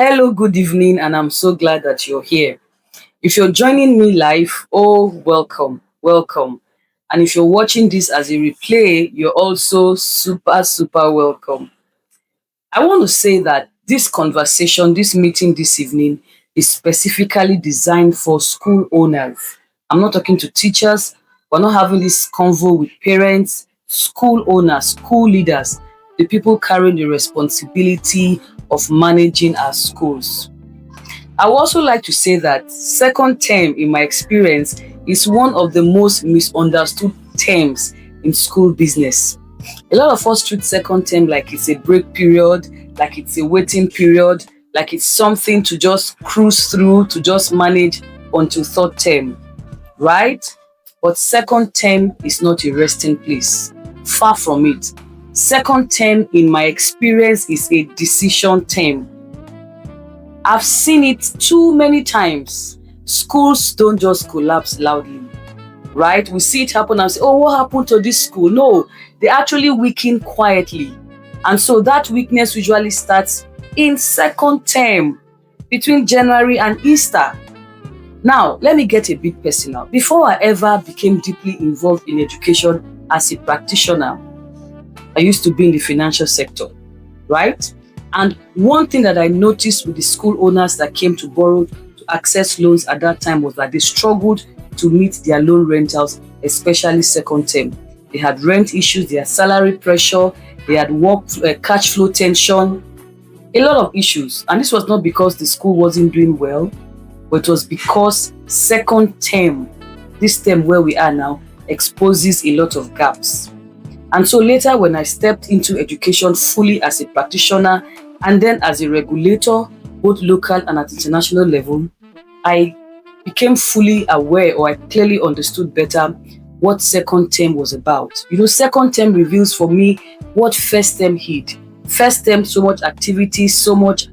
Hello, good evening, and I'm so glad that you're here. If you're joining me live, oh, welcome, welcome. And if you're watching this as a replay, you're also super, super welcome. I want to say that this conversation, this meeting this evening, is specifically designed for school owners. I'm not talking to teachers. We're not having this convo with parents, school owners, school leaders, the people carrying the responsibility of managing our schools. I would also like to say that second term, in my experience, is one of the most misunderstood terms in school business. A lot of us treat second term like it's a break period, like it's a waiting period, like it's something to just cruise through, to just manage until third term, right? But second term is not a resting place. Far from it. Second term, in my experience, is a decision term. I've seen it too many times. Schools don't just collapse loudly, right? We see it happen and say, oh, what happened to this school? No, they actually weaken quietly. And so that weakness usually starts in second term, between January and Easter. Now, let me get a bit personal. Before I ever became deeply involved in education as a practitioner, I used to be in the financial sector, right? And one thing that I noticed with the school owners that came to borrow to access loans at that time was that they struggled to meet their loan rentals, especially second term. They had rent issues, they had salary pressure, they had cash flow tension, a lot of issues. And this was not because the school wasn't doing well, but it was because second term, this term where we are now, exposes a lot of gaps. And so later, when I stepped into education fully as a practitioner and then as a regulator, both local and at international level, I became fully aware, or I clearly understood better what second term was about. Second term reveals for me what first term hid. First term, so much activity, so much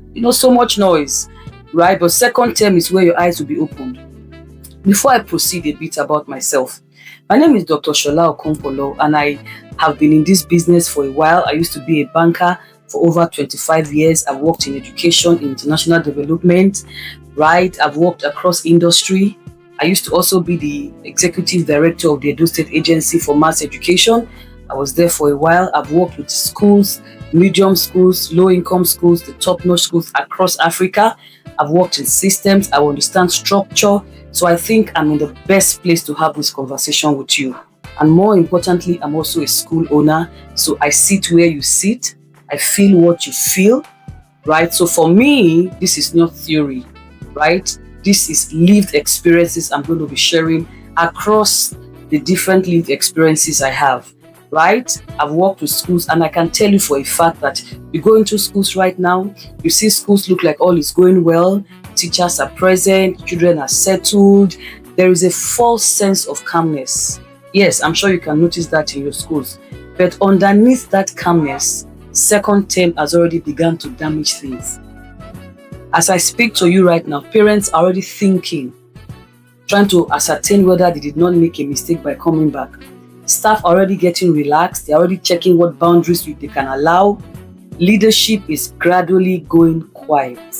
noise, right? But second term is where your eyes will be opened. Before I proceed a bit about myself, my name is Dr. Shola Okonkolo, and I have been in this business for a while. I used to be a banker for over 25 years. I've worked in education, in international development, right? I've worked across industry. I used to also be the executive director of the Edo State Agency for Mass Education. I was there for a while. I've worked with schools, medium schools, low-income schools, the top-notch schools across Africa. I've worked in systems. I understand structure. So I think I'm in the best place to have this conversation with you. And more importantly, I'm also a school owner. So I sit where you sit. I feel what you feel, right? So for me, this is not theory, right? This is lived experiences I'm going to be sharing across the different lived experiences I have, right? I've worked with schools, and I can tell you for a fact that you go into schools right now, you see schools look like all is going well. Teachers are present, children are settled. There is a false sense of calmness. Yes, I'm sure you can notice that in your schools. But underneath that calmness, second term has already begun to damage things. As I speak to you right now, parents are already thinking, trying to ascertain whether they did not make a mistake by coming back. Staff are already getting relaxed. They're already checking what boundaries they can allow. Leadership is gradually going quiet.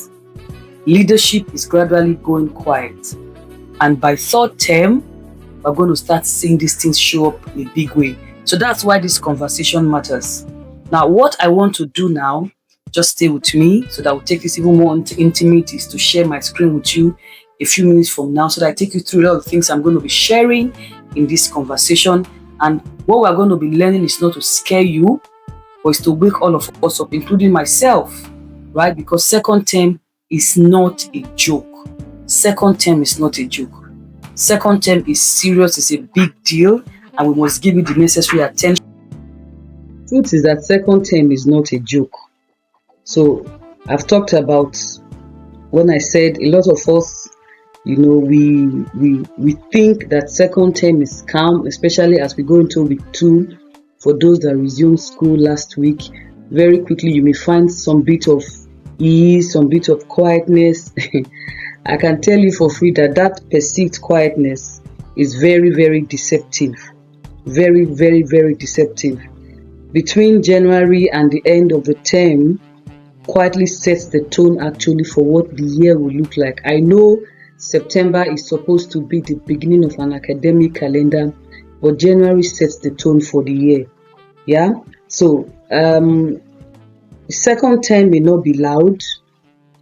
Leadership is gradually going quiet. And by third term, we're going to start seeing these things show up in a big way. So that's why this conversation matters. Now, what I want to do now, just stay with me so that we'll take this even more intimate, is to share my screen with you a few minutes from now so that I take you through a lot of things I'm going to be sharing in this conversation. And what we're going to be learning is not to scare you, but it's to wake all of us up, including myself, right? Because second term is not a joke. Second term is not a joke. Second term is serious, it's a big deal, and we must give it the necessary attention. Truth is that second term is not a joke. So I've talked about when I said a lot of us, we think that second term is calm, especially as we go into week 2. For those that resumed school last week, very quickly you may find some bit of ease, some bit of quietness. I can tell you for free that perceived quietness is very, very deceptive. Very, very, very deceptive. Between January and the end of the term, quietly sets the tone actually for what the year will look like. I know September is supposed to be the beginning of an academic calendar, but January sets the tone for the year. Yeah. So second term may not be loud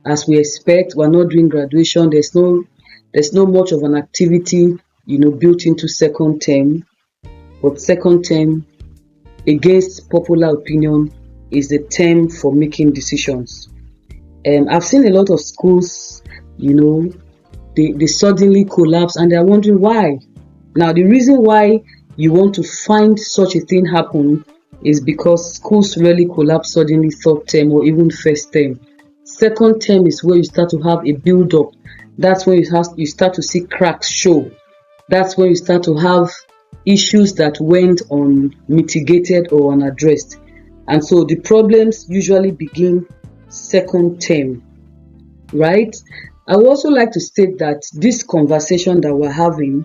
as we expect. We're not doing graduation. There's no much of an activity, built into second term. But second term, against popular opinion, is the term for making decisions. I've seen a lot of schools, they suddenly collapse and they're wondering why. Now, the reason why you want to find such a thing happen is because schools rarely collapse suddenly third term or even first term. Second term is where you start to have a build up. That's when you start to see cracks show. That's when you start to have issues that went unmitigated or unaddressed. And so the problems usually begin second term, right? I would also like to state that this conversation that we're having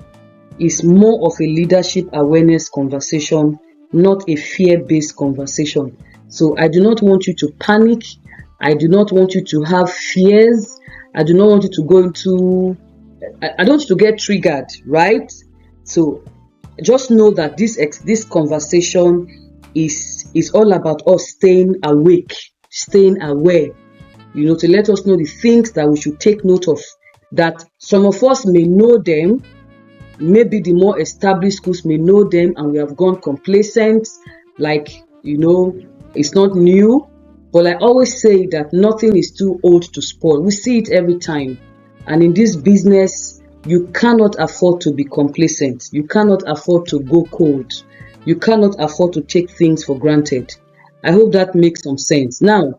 is more of a leadership awareness conversation, not a fear-based conversation. So I do not want you to panic. I do not want you to have fears. I do not want you to go into, I don't want you to get triggered, right? So just know that this conversation is all about us staying awake, staying aware, to let us know the things that we should take note of, that some of us may know them, maybe the more established schools may know them and we have gone complacent, like, it's not new. But I always say that nothing is too old to spoil. We see it every time. And in this business, you cannot afford to be complacent. You cannot afford to go cold. You cannot afford to take things for granted. I hope that makes some sense. Now,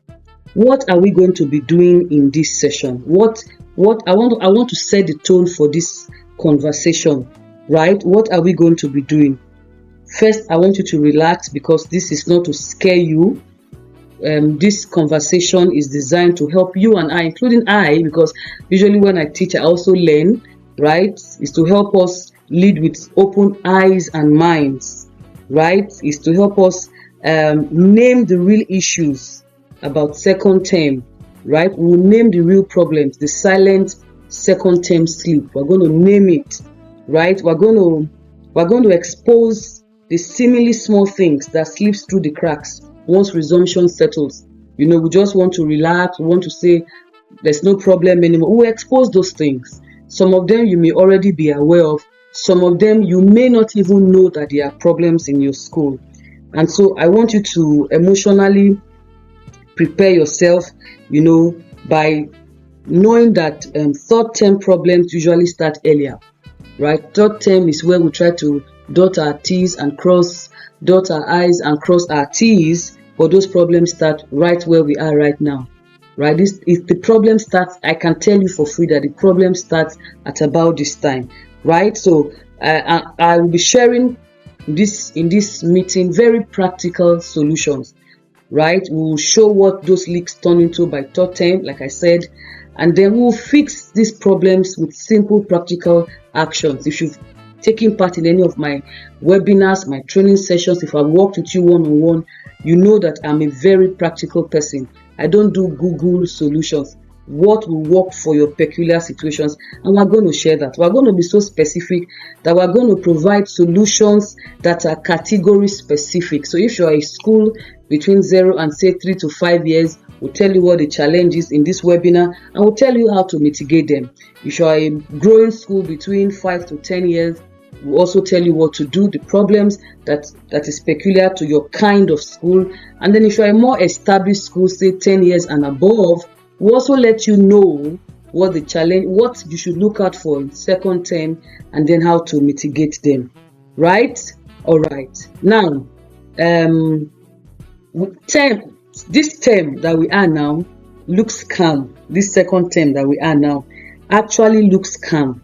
what are we going to be doing in this session? What I want to set the tone for this conversation, right? What are we going to be doing? First, I want you to relax because this is not to scare you. This conversation is designed to help you and I, including I, because usually when I teach, I also learn, right? Is to help us lead with open eyes and minds, right? Is to help us name the real issues about second term, right? We'll name the real problems, the silent second term sleep. We're going to name it, right? We're going to expose the seemingly small things that slips through the cracks once resumption settles. We just want to relax. We want to say there's no problem anymore. We'll expose those things. Some of them you may already be aware of. Some of them you may not even know that there are problems in your school. And so I want you to emotionally prepare yourself, by knowing that third term problems usually start earlier, right? Third term is where we try to dot our T's and dot our I's and cross our T's, but those problems start right where we are right now, right? If the problem starts, I can tell you for free that the problem starts at about this time, right? So I will be sharing in this meeting very practical solutions, right? We'll show what those leaks turn into by third term, like I said, and then we'll fix these problems with simple practical actions. If you've taken part in any of my webinars, my training sessions, if I've worked with you one-on-one, you know that I'm a very practical person. I don't do Google solutions. What will work for your peculiar situations, and we're going to share that. We're going to be so specific that we're going to provide solutions that are category specific. So if you're a school between 0 and say 3 to 5 years, we'll tell you what the challenge is in this webinar and we'll tell you how to mitigate them. If you're a growing school between 5 to 10 years, we'll also tell you what to do, the problems that is peculiar to your kind of school. And then if you're a more established school, say 10 years and above, we'll also let you know what the challenge, what you should look out for in second term, and then how to mitigate them. Right? All right. Now, this term that we are now looks calm. This second term that we are now actually looks calm.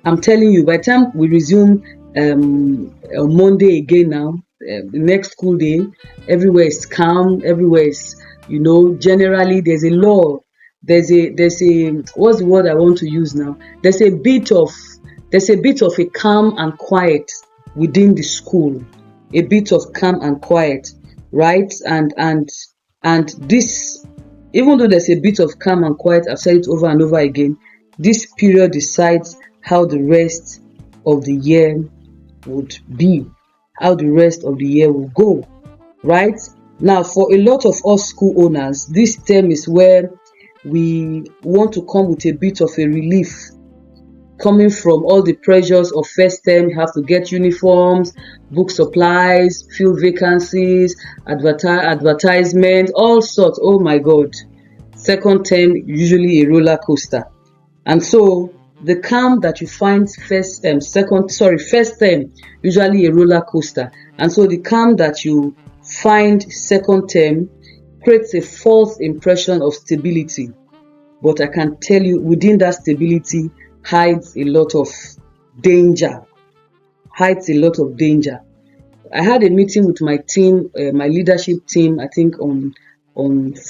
I'm telling you, by the time we resume on Monday again now, the next school day, everywhere is calm. Everywhere is, generally there's a law. There's a what's the word I want to use now? There's a bit of a calm and quiet within the school. A bit of calm and quiet, right? And this Even though there's a bit of calm and quiet, I've said it over and over again, this period decides how the rest of the year would be, how the rest of the year will go, right? Now, for a lot of us school owners, this term is where we want to come with a bit of a relief, coming from all the pressures of first term. You have to get uniforms, book supplies, fill vacancies, advertisement, all sorts. Oh my God. Second term, usually a roller coaster. And so the calm that you find first term, usually a roller coaster. And so the calm that you find second term creates a false impression of stability. But I can tell you, within that stability hides a lot of danger. I had a meeting with my team, my leadership team, I think on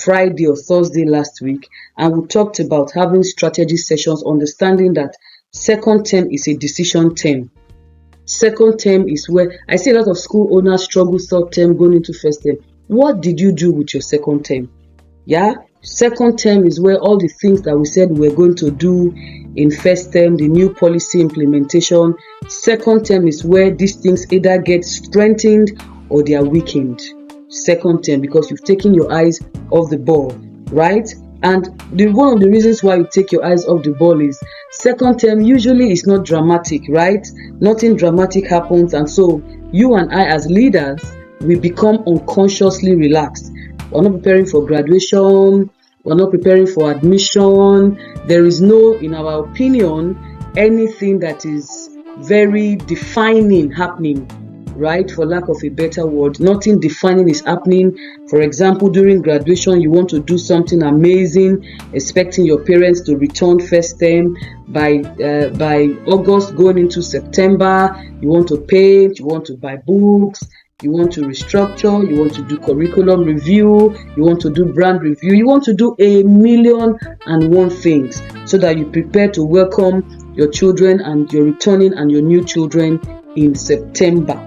Friday or Thursday last week, and we talked about having strategy sessions, understanding that second term is a decision term. Second term is where I see a lot of school owners struggle third term going into first term. What did you do with your second term? Yeah, second term is where all the things that we said we were going to do in first term, the new policy implementation, second term is where these things either get strengthened or they are weakened. Second term, because you've taken your eyes off the ball, right? And one of the reasons why you take your eyes off the ball is second term usually is not dramatic, right? Nothing dramatic happens, and so you and I as leaders, we become unconsciously relaxed. We're not preparing for graduation, we're not preparing for admission. There is no, in our opinion, anything that is very defining happening, right? For lack of a better word, nothing defining is happening. For example, during graduation, you want to do something amazing, expecting your parents to return first term by August, going into September. You want to paint, you want to buy books, you want to restructure, you want to do curriculum review, you want to do brand review, you want to do 1,000,001 things so that you prepare to welcome your children and your returning and your new children in September.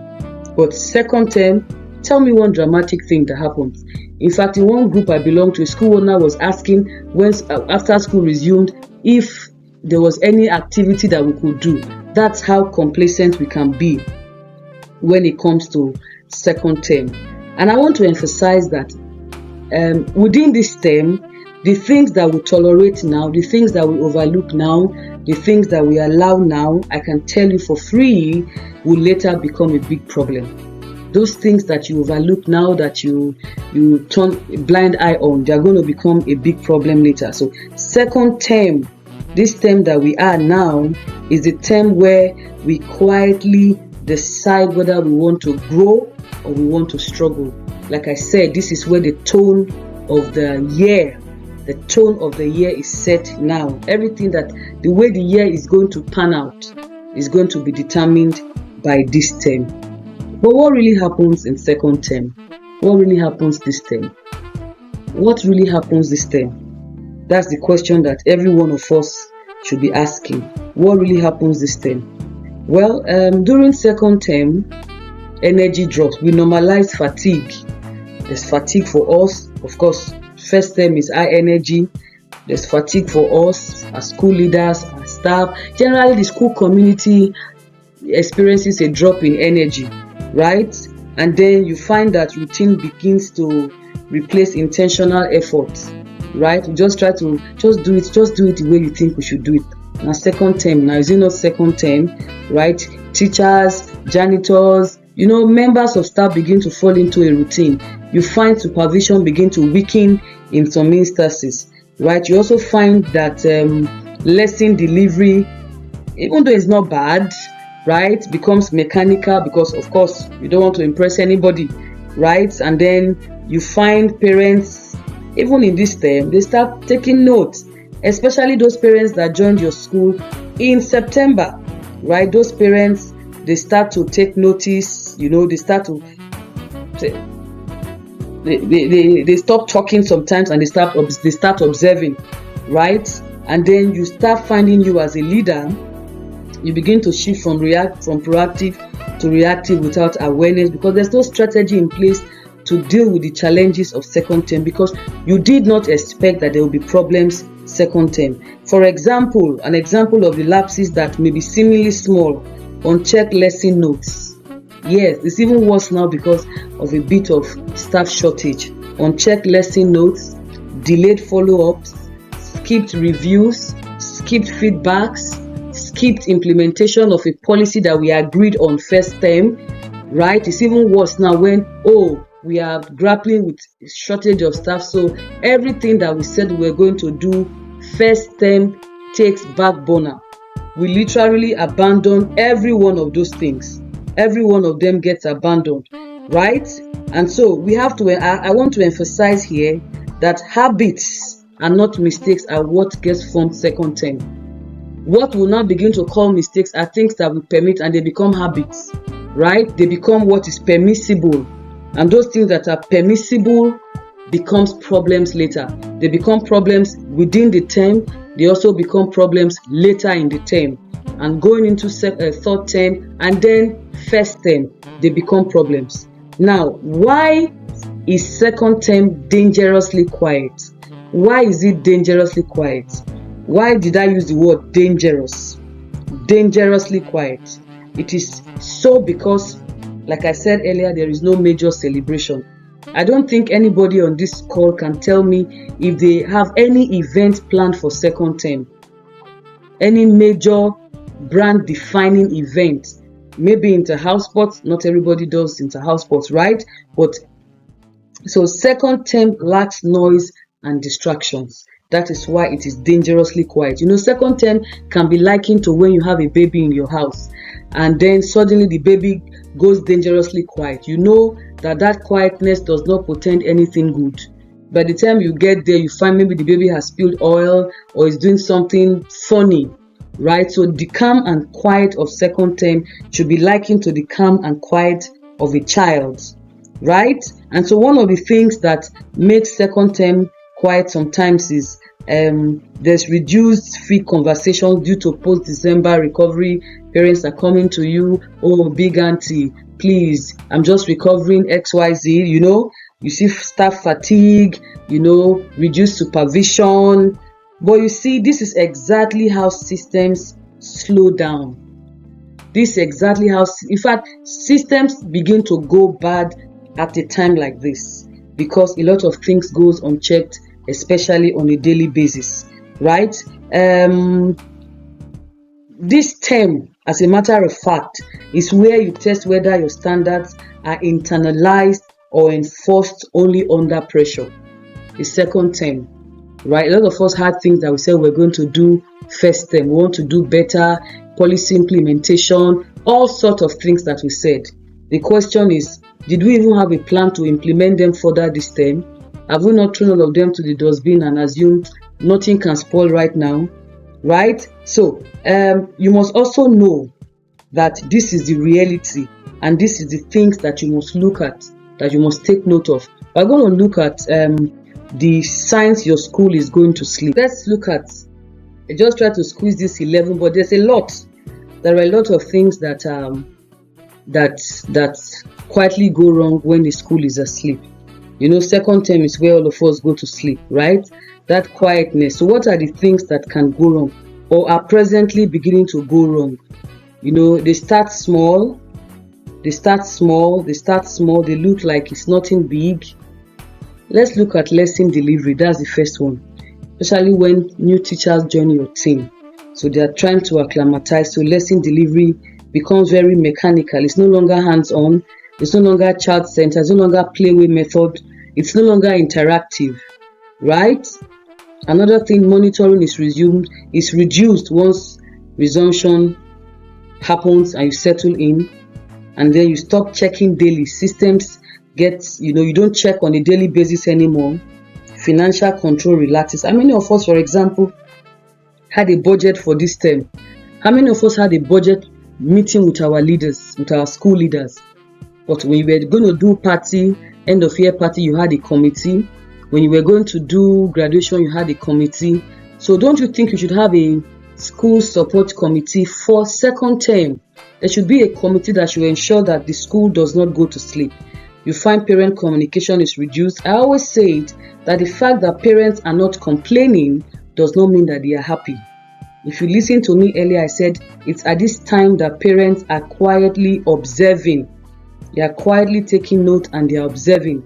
But second term, tell me one dramatic thing that happens. In fact, in one group I belong to, a school owner was asking when after school resumed if there was any activity that we could do. That's how complacent we can be when it comes to second term. And I want to emphasize that within this term, the things that we tolerate now, the things that we overlook now, the things that we allow now, I can tell you for free, will later become a big problem. Those things that you overlook now, that you turn a blind eye on, they are going to become a big problem later. So second term, this term that we are now, is the term where we quietly decide whether we want to grow or we want to struggle. Like I said, this is where the tone of the year is set now. Everything that the way the year is going to pan out is going to be determined by this term. But what really happens in second term? What really happens this term? What really happens this term? That's the question that every one of us should be asking. What really happens this term? Well, during second term, energy drops. We normalize fatigue. There's fatigue for us. Of course, first term is high energy. There's fatigue for us as school leaders, as staff. Generally, the school community experiences a drop in energy, right? And then you find that routine begins to replace intentional effort, right? We just try to just do it the way you think we should do it. Now second term, now is it not second term, right? Teachers, janitors, members of staff begin to fall into a routine. You find supervision begin to weaken in some instances, right? You also find that lesson delivery, even though it's not bad, right, becomes mechanical because, of course, you don't want to impress anybody, right? And then you find parents, even in this term, they start taking notes, especially those parents that joined your school in September, right? Those parents, they start to take notice, they start to they stop talking sometimes and they start observing, right? And then you start finding you as a leader, you begin to shift from proactive to reactive without awareness, because there's no strategy in place to deal with the challenges of second term because you did not expect that there will be problems second term. For example, an example of the lapses that may be seemingly small: unchecked lesson notes. Yes, it's even worse now because of a bit of staff shortage. Unchecked lesson notes, delayed follow-ups, skipped reviews, skipped feedbacks, skipped implementation of a policy that we agreed on first term, right? It's even worse now when, we are grappling with shortage of staff. So everything that we said we were going to do first term takes back burner. We literally abandon every one of those things. Every one of them gets abandoned, right? And so we have to, I want to emphasize here that habits and not mistakes are what gets formed second term. What we'll now begin to call mistakes are things that we permit and they become habits, right? They become what is permissible. And those things that are permissible becomes problems later. They become problems within the term. They also become problems later in the term. And going into third term and then first term, they become problems. Now, why is second term dangerously quiet? Why is it dangerously quiet? Why did I use the word dangerous? Dangerously quiet. It is so because, like I said earlier, there is no major celebration. I don't think anybody on this call can tell me if they have any event planned for second term. Any major brand defining event. Maybe inter-house sports. Not everybody does inter-house sports, right? But so second term lacks noise and distractions. That is why it is dangerously quiet. Second term can be likened to when you have a baby in your house and then suddenly the baby goes dangerously quiet. You know that quietness does not portend anything good. By the time you get there, you find maybe the baby has spilled oil or is doing something funny, right? So the calm and quiet of second term should be likened to the calm and quiet of a child, right? And so one of the things that makes second term quiet sometimes is there's reduced free conversations due to post-December recovery. Parents are coming to you, big auntie, please, I'm just recovering XYZ, you see staff fatigue, reduced supervision. But you see, this is exactly how systems slow down. This is exactly how, in fact, systems begin to go bad at a time like this because a lot of things goes unchecked, especially on a daily basis, right? This term, as a matter of fact, is where you test whether your standards are internalized or enforced only under pressure. The second term, right? A lot of us had things that we said we're going to do first term. We want to do better, policy implementation, all sorts of things that we said. The question is, did we even have a plan to implement them further this term? Have we not thrown all of them to the dustbin and assumed nothing can spoil right now? Right? So, you must also know that this is the reality and this is the things that you must look at, that you must take note of. We're going to look at the signs your school is going to sleep. Let's look at, I just try to squeeze this 11, but there's a lot. There are a lot of things that quietly go wrong when the school is asleep. Second term is where all of us go to sleep, right? That quietness. So what are the things that can go wrong or are presently beginning to go wrong? They start small. They look like it's nothing big. Let's look at lesson delivery. That's the first one. Especially when new teachers join your team. So they are trying to acclimatize. So lesson delivery becomes very mechanical. It's no longer hands-on. It's no longer child-centered. It's no longer playway method. It's no longer interactive, right? Another thing, monitoring is reduced once resumption happens and you settle in, and then you stop checking daily. Systems you don't check on a daily basis anymore. Financial control relaxes. How many of us, for example, had a budget for this term? How many of us had a budget meeting with our leaders, with our school leaders? But when you were going to do party, end of year party, you had a committee. When you were going to do graduation, you had a committee. So don't you think you should have a school support committee for second term? There should be a committee that should ensure that the school does not go to sleep. you find parent communication is reduced. I always say it, that the fact that parents are not complaining does not mean that they are happy. If you listen to me earlier, I said it's at this time that parents are quietly observing. They are quietly taking note and they are observing.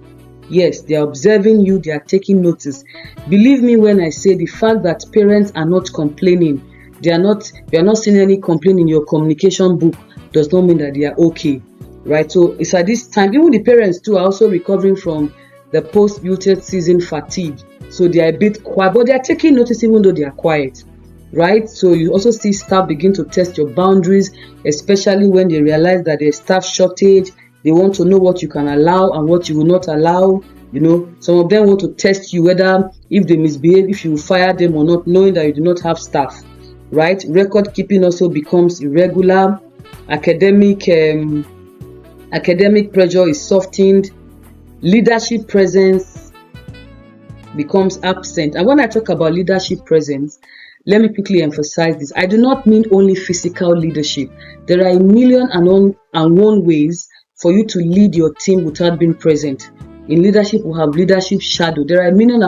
Yes, they are observing you, they are taking notice. Believe me when I say the fact that parents are not complaining, you are not seeing any complaint in your communication book, does not mean that they are okay. Right? So it's at this time, even the parents too are also recovering from the post-muted season fatigue. So they are a bit quiet, but they are taking notice even though they are quiet. Right? So you also see staff begin to test your boundaries, especially when they realize that there's staff shortage. They want to know what you can allow and what you will not allow. Some of them want to test you whether if they misbehave, if you will fire them or not, knowing that you do not have staff. Right? Record keeping also becomes irregular. Academic pressure is softened. Leadership presence becomes absent. And when I talk about leadership presence, let me quickly emphasize this. I do not mean only physical leadership. There are a million and one ways for you to lead your team without being present. In leadership, we have leadership shadow. There are a million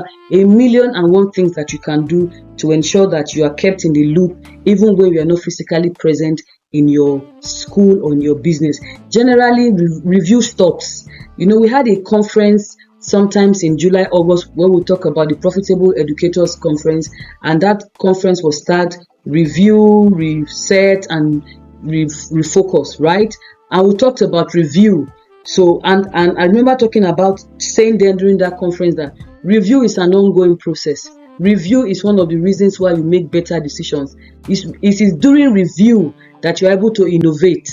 and one things that you can do to ensure that you are kept in the loop, even when you are not physically present in your school or in your business. Generally, review stops. We had a conference sometimes in July, August, where we talk about the Profitable Educators Conference, and that conference was tagged review, reset, and refocus, right? And we talked about review. So, and I remember talking about saying then during that conference that review is an ongoing process. Review is one of the reasons why you make better decisions. It is during review that you're able to innovate,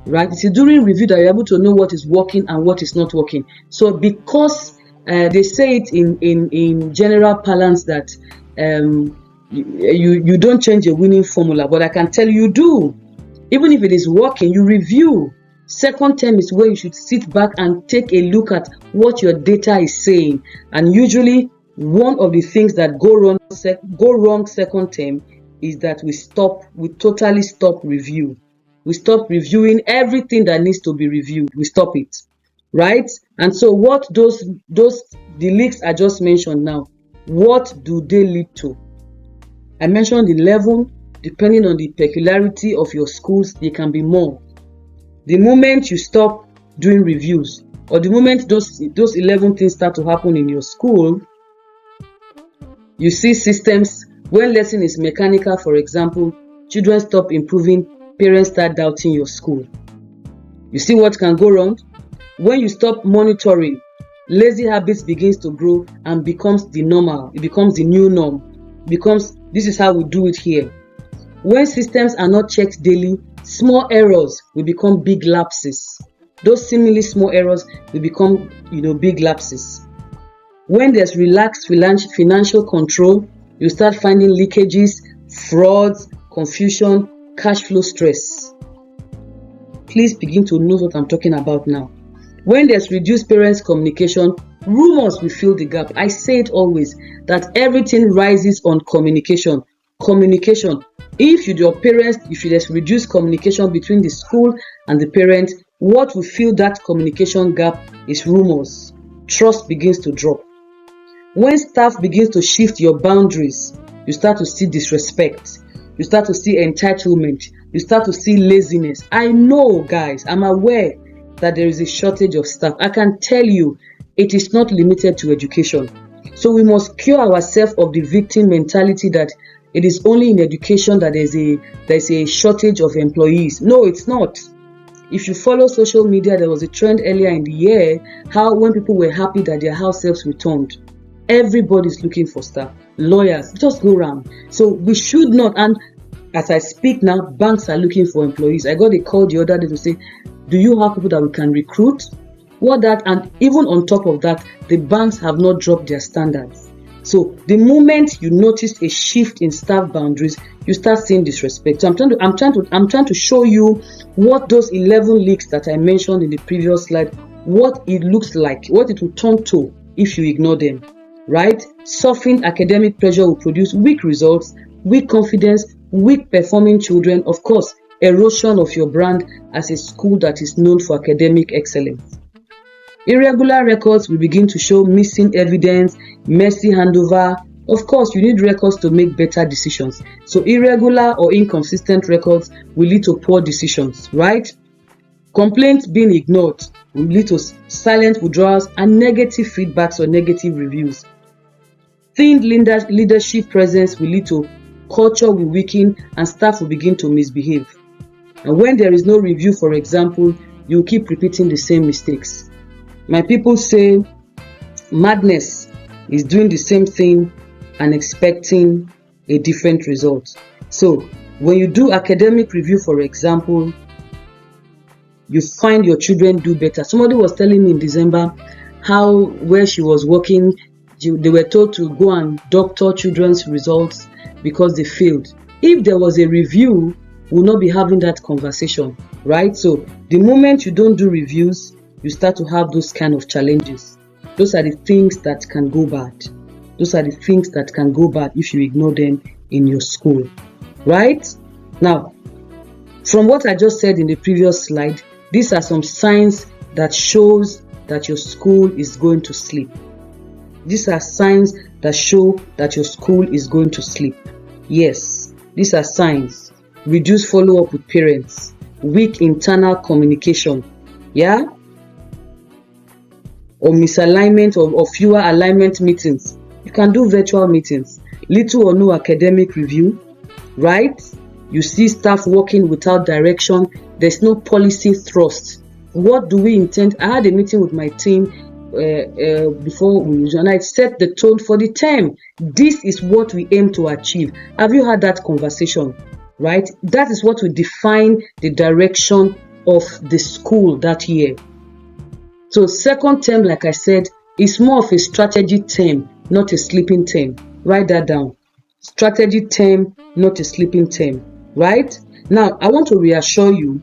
right? It is during review that you're able to know what is working and what is not working. So because they say it in general parlance that you don't change a winning formula, but I can tell you do. Even if it is working, you review. Second term is where you should sit back and take a look at what your data is saying. And usually one of the things that go wrong second term is that we totally stop review. We stop reviewing everything that needs to be reviewed. We stop it, right? And so what the leaks I just mentioned now, what do they lead to? I mentioned 11. Depending on the peculiarity of your schools, there can be more. The moment you stop doing reviews, or the moment those 11 things start to happen in your school, you see systems. When lesson is mechanical, for example, children stop improving, parents start doubting your school. You see what can go wrong? When you stop monitoring, lazy habits begins to grow and becomes the normal. It becomes the new norm. This is how we do it here. When systems are not checked daily, small errors will become big lapses. Those seemingly small errors will become, big lapses. When there's relaxed financial control, you start finding leakages, frauds, confusion, cash flow stress. Please begin to know what I'm talking about now. When there's reduced parents' communication, rumors will fill the gap. I say it always that everything rises on communication. If there's reduced communication between the school and the parent, what will fill that communication gap is rumors. Trust begins to drop. When staff begins to shift your boundaries, you start to see disrespect. You start to see entitlement. You start to see laziness. I know, guys, I'm aware that there is a shortage of staff. I can tell you, it is not limited to education. So we must cure ourselves of the victim mentality that it is only in education that there's a shortage of employees. No, it's not. If you follow social media, there was a trend earlier in the year how when people were happy that their house helps returned, everybody's looking for staff. Lawyers, just go around. So we should not, and as I speak now, banks are looking for employees. I got a call the other day to say, do you have people that we can recruit? And even on top of that, the banks have not dropped their standards. So the moment you notice a shift in staff boundaries, you start seeing disrespect. So I'm trying to show you what those 11 leaks that I mentioned in the previous slide, what it looks like, what it will turn to if you ignore them, right? Softened academic pressure will produce weak results, weak confidence, weak performing children, of course, erosion of your brand as a school that is known for academic excellence. Irregular records will begin to show missing evidence, messy handover. Of course, you need records to make better decisions. So irregular or inconsistent records will lead to poor decisions, right? Complaints being ignored will lead to silent withdrawals and negative feedbacks or negative reviews. Thin leadership presence will lead to culture will weaken and staff will begin to misbehave. And when there is no review, for example, you keep repeating the same mistakes. My people say madness is doing the same thing and expecting a different result. So when you do academic review, for example, you find your children do better. Somebody was telling me in December how where she was working, they were told to go and doctor children's results because they failed. If there was a review, we'll not be having that conversation, right? So the moment you don't do reviews, you start to have those kind of challenges. Those are the things that can go bad. Those are the things that can go bad if you ignore them in your school, right? Now, from what I just said in the previous slide, these are some signs that shows that your school is going to sleep. These are signs that show that your school is going to sleep. Yes, these are signs. Reduced follow-up with parents, weak internal communication, yeah, or misalignment or fewer alignment meetings. You can do virtual meetings. Little or no academic review, right? You see staff working without direction. There's no policy thrust. What do we intend? I had a meeting with my team before we and I set the tone for the term. This is what we aim to achieve. Have you had that conversation? Right? That is what will define the direction of the school that year. So second term, like I said, is more of a strategy term, not a sleeping term. Write that down. Strategy term, not a sleeping term. Right? Now, I want to reassure you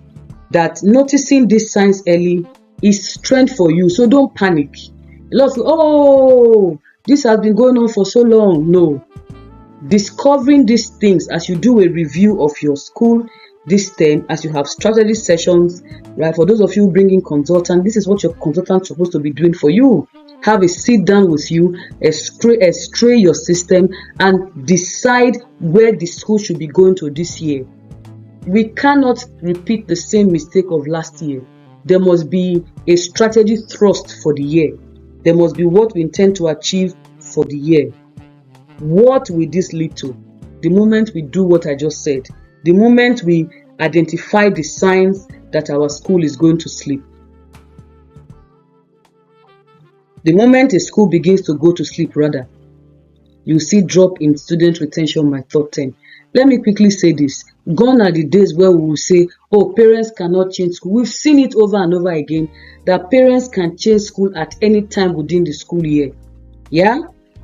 that noticing these signs early is strength for you. So don't panic. A lot of you, this has been going on for so long. No. Discovering these things as you do a review of your school this term, as you have strategy sessions, right? For those of you bringing consultant, this is what your consultant is supposed to be doing for you. Have a sit down with you, stray your system, and decide where the school should be going to this year. We cannot repeat the same mistake of last year. There must be a strategy thrust for the year. There must be what we intend to achieve for the year. What will this lead to? The moment we do what I just said, the moment we identify the signs that our school is going to sleep, the moment a school begins to go to sleep, rather, you see drop in student retention by third term. Let me quickly say this. Gone are the days where we will say, parents cannot change school. We've seen it over and over again that parents can change school at any time within the school year. Yeah?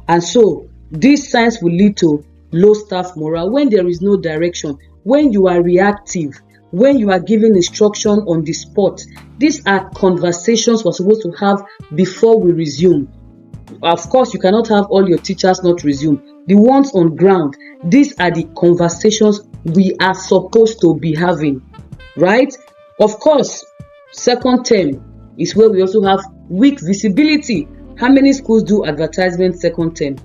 And so, these signs will lead to low staff morale when there is no direction, when you are reactive, when you are giving instruction on the spot. These are conversations we're supposed to have before we resume. Of course, you cannot have all your teachers not resume. The ones on ground, these are the conversations we are supposed to be having, right? Of course, second term is where we also have weak visibility. How many schools do advertisement second term?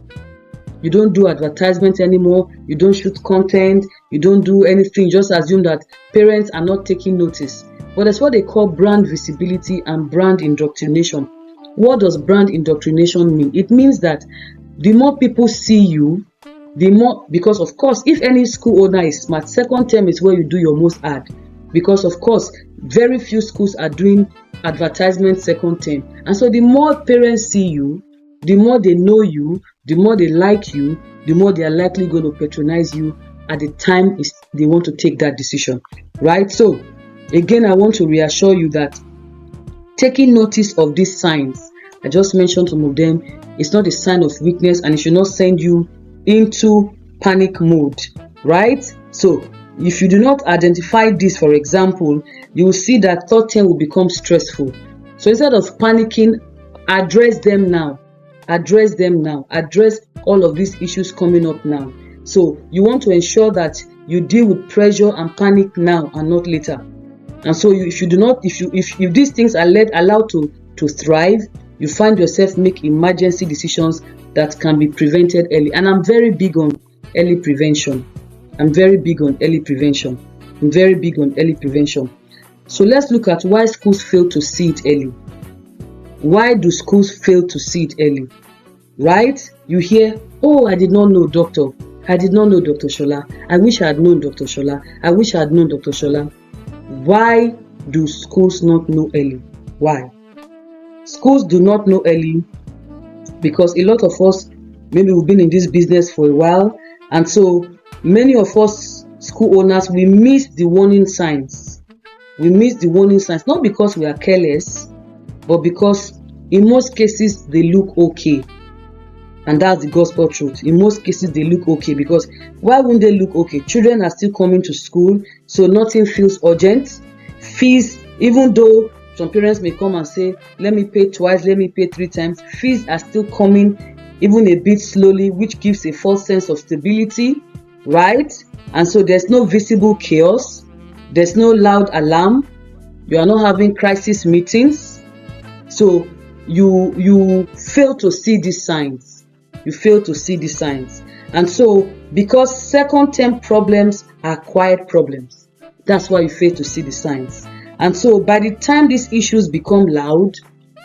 You don't do advertisement anymore. You don't shoot content. You don't do anything. Just assume that parents are not taking notice. But that's what they call brand visibility and brand indoctrination. What does brand indoctrination mean? It means that the more people see you, the more, because of course, if any school owner is smart, second term is where you do your most ad. Because of course, very few schools are doing advertisement second term. And so the more parents see you, the more they know you, the more they like you, the more they are likely going to patronize you at the time they want to take that decision, right? So again, I want to reassure you that taking notice of these signs, I just mentioned some of them, is not a sign of weakness and it should not send you into panic mode, right? So if you do not identify this, for example, you will see that third term will become stressful. So instead of panicking, address them now. Address them now. Address all of these issues coming up now. So you want to ensure that you deal with pressure and panic now and not later. And so if these things are allowed to to thrive, you find yourself make emergency decisions that can be prevented early. And I'm very big on early prevention. I'm very big on early prevention. So let's look at why schools fail to see it early. Why do schools fail to see it early? Right? You hear, oh, I did not know, doctor. I did not know Dr. Shola. I wish I had known Dr. Shola. I wish I had known Dr. Shola. Why do schools not know early? Why? Schools do not know early because a lot of us, maybe we've been in this business for a while, and so many of us school owners, we miss the warning signs. Not because we are careless, but because in most cases they look okay. And that's the gospel truth. In most cases, they look okay, because why wouldn't they look okay? Children are still coming to school, so nothing feels urgent. Fees, even though some parents may come and say, let me pay twice, let me pay 3 times, fees are still coming even a bit slowly, which gives a false sense of stability, right? And so there's no visible chaos, there's no loud alarm, you are not having crisis meetings, so you fail to see these signs. And so, because second term problems are quiet problems, that's why you fail to see the signs. And so, by the time these issues become loud,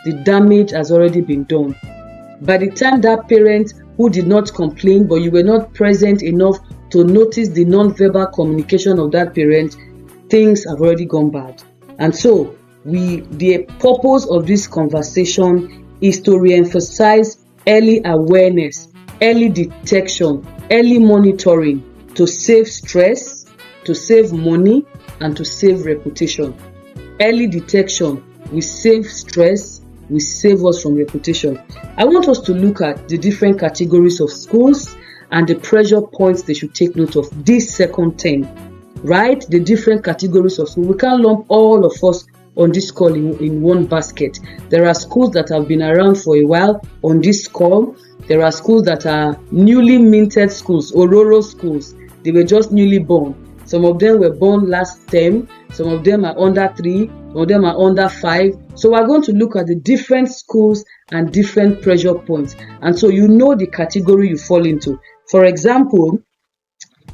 the damage has already been done. By the time that parent who did not complain, but you were not present enough to notice the non-verbal communication of that parent, things have already gone bad. And so, the purpose of this conversation is to re-emphasize early awareness, early detection, early monitoring to save stress, to save money, and to save reputation. Early detection will save stress, will save us from reputation. I want us to look at the different categories of schools and the pressure points they should take note of this second term, right? The different categories of schools. We can't lump all of us on this call in one basket. There are schools that have been around for a while on this call. There are schools that are newly minted schools, Ororo schools. They were just newly born. Some of them were born last term. Some of them are under 3. Some of them are under 5. So we're going to look at the different schools and different pressure points. And so you know the category you fall into. For example,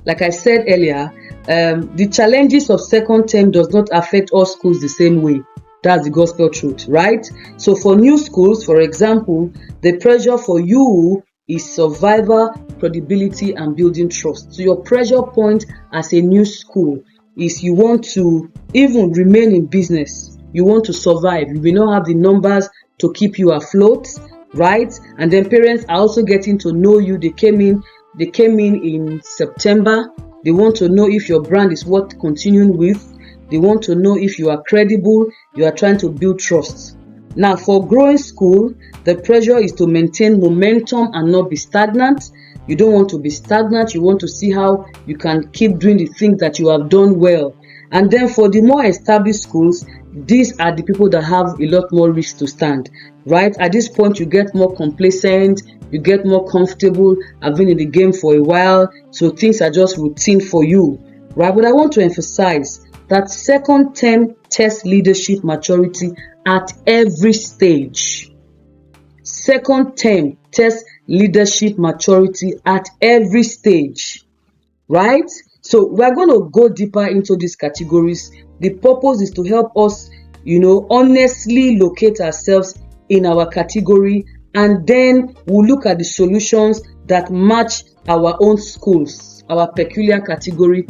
like I said earlier, the challenges of second term does not affect all schools the same way. That's the gospel truth, right? So for new schools, for example, the pressure for you is survival, credibility, and building trust. So your pressure point as a new school is you want to even remain in business. You want to survive. You will not have the numbers to keep you afloat, right? And then parents are also getting to know you. They came in September. They want to know if your brand is worth continuing with. They want to know if you are credible. You are trying to build trust. Now, for growing school, the pressure is to maintain momentum and not be stagnant. You don't want to be stagnant. You want to see how you can keep doing the things that you have done well. And then for the more established schools, these are the people that have a lot more risk to stand, right? At this point, you get more complacent, you get more comfortable. I've been in the game for a while, so things are just routine for you, right? But I want to emphasize that second term tests leadership maturity at every stage. Second term tests leadership maturity at every stage, right? So we're going to go deeper into these categories. The purpose is to help us, honestly locate ourselves in our category, and then we'll look at the solutions that match our own schools, our peculiar category.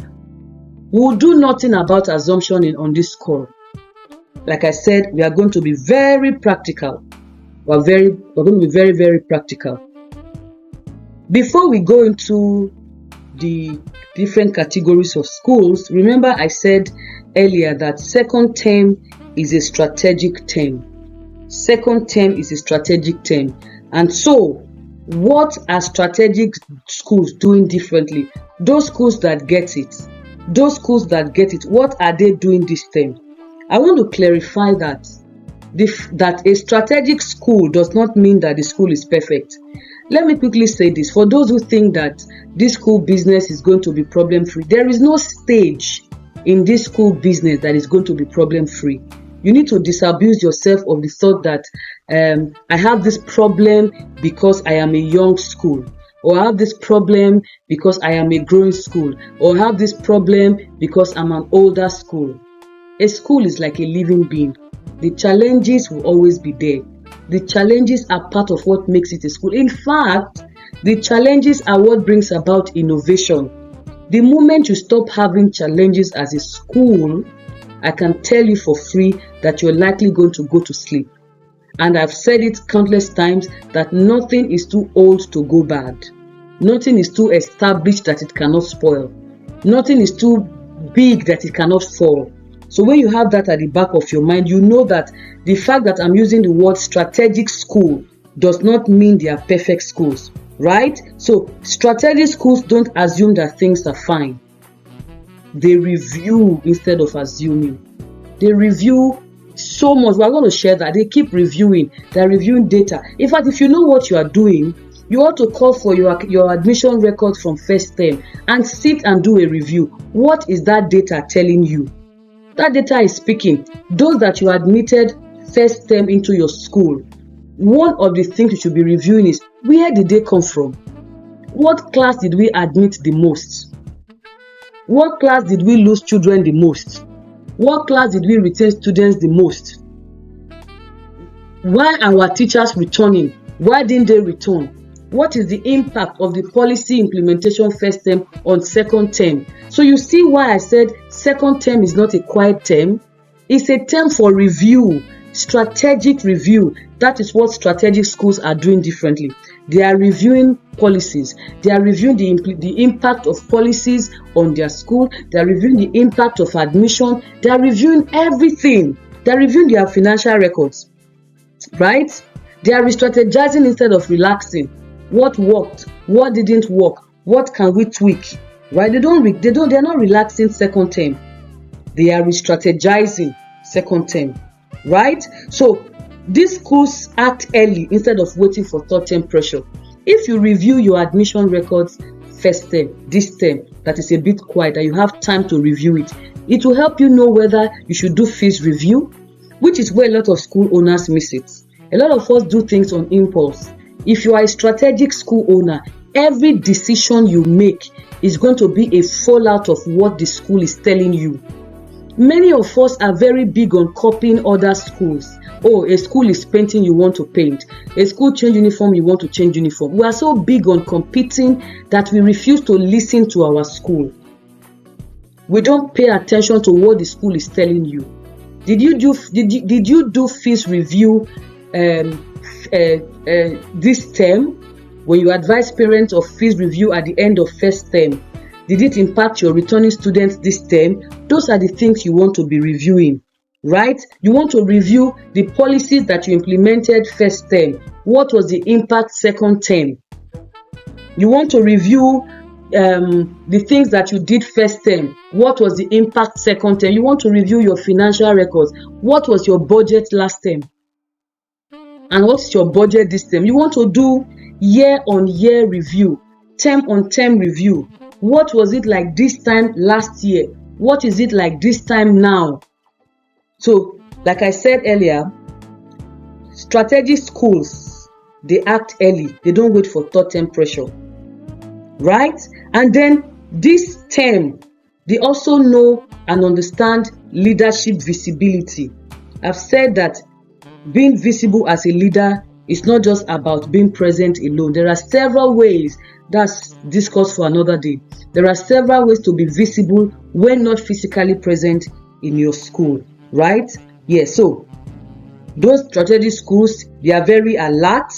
We'll do nothing about assumption on this call. Like I said, we are going to be very practical. We're going to be very, very practical. Before we go into the different categories of schools, remember I said earlier that second term is a strategic term. Second term is a strategic term. And so, what are strategic schools doing differently? Those schools that get it. What are they doing this term? I want to clarify that a strategic school does not mean that the school is perfect. Let me quickly say this. For those who think that this school business is going to be problem-free, there is no stage in this school business that is going to be problem-free. You need to disabuse yourself of the thought that I have this problem because I am a young school, or I have this problem because I am a growing school, or I have this problem because I'm an older school. A school is like a living being. The challenges will always be there. The challenges are part of what makes it a school. In fact, the challenges are what brings about innovation. The moment you stop having challenges as a school, I can tell you for free that you're likely going to go to sleep. And I've said it countless times that nothing is too old to go bad. Nothing is too established that it cannot spoil. Nothing is too big that it cannot fall. So when you have that at the back of your mind, you know that the fact that I'm using the word strategic school does not mean they are perfect schools, right? So strategic schools don't assume that things are fine. They review instead of assuming. They review so much. We're going to share that. They keep reviewing. They're reviewing data. In fact, if you know what you are doing, you ought to call for your admission record from first term and sit and do a review. What is that data telling you? That data is speaking. Those that you admitted first term into your school, one of the things you should be reviewing is, where did they come from? What class did we admit the most? What class did we lose children the most? What class did we retain students the most? Why are our teachers returning? Why didn't they return? What is the impact of the policy implementation first term on second term? So you see why I said second term is not a quiet term. It's a term for review, strategic review. That is what strategic schools are doing differently. They are reviewing policies. They are reviewing the impact of policies on their school. They are reviewing the impact of admission. They are reviewing everything. They are reviewing their financial records, right? They are re-strategizing instead of relaxing. What worked? What didn't work? What can we tweak? Right? They are not relaxing second term. They are re-strategizing second term. Right? So these schools act early instead of waiting for third term pressure. If you review your admission records first term, this term, that is a bit quiet, and you have time to review it, it will help you know whether you should do fees review, which is where a lot of school owners miss it. A lot of us do things on impulse. If you are a strategic school owner, every decision you make is going to be a fallout of what the school is telling you. Many of us are very big on copying other schools. Oh, a school is painting, you want to paint. A school change uniform, you want to change uniform. We are so big on competing that we refuse to listen to our school. We don't pay attention to what the school is telling you. Did you do fees review this term, when you advise parents of fees review at the end of first term? Did it impact your returning students this term? Those are the things you want to be reviewing, right? You want to review the policies that you implemented first term. What was the impact second term? You want to review the things that you did first term. What was the impact second term? You want to review your financial records. What was your budget last term? And what's your budget this term? You want to do year-on-year review, term-on-term review. What was it like this time last year? What is it like this time now? So, like I said earlier, strategic schools, they act early. They don't wait for third term pressure, right? And then this term, they also know and understand leadership visibility. I've said that being visible as a leader is not just about being present alone. There are several ways. That's discussed for another day. There are several ways to be visible when not physically present in your school, right? Yes, so those strategic schools, they are very alert.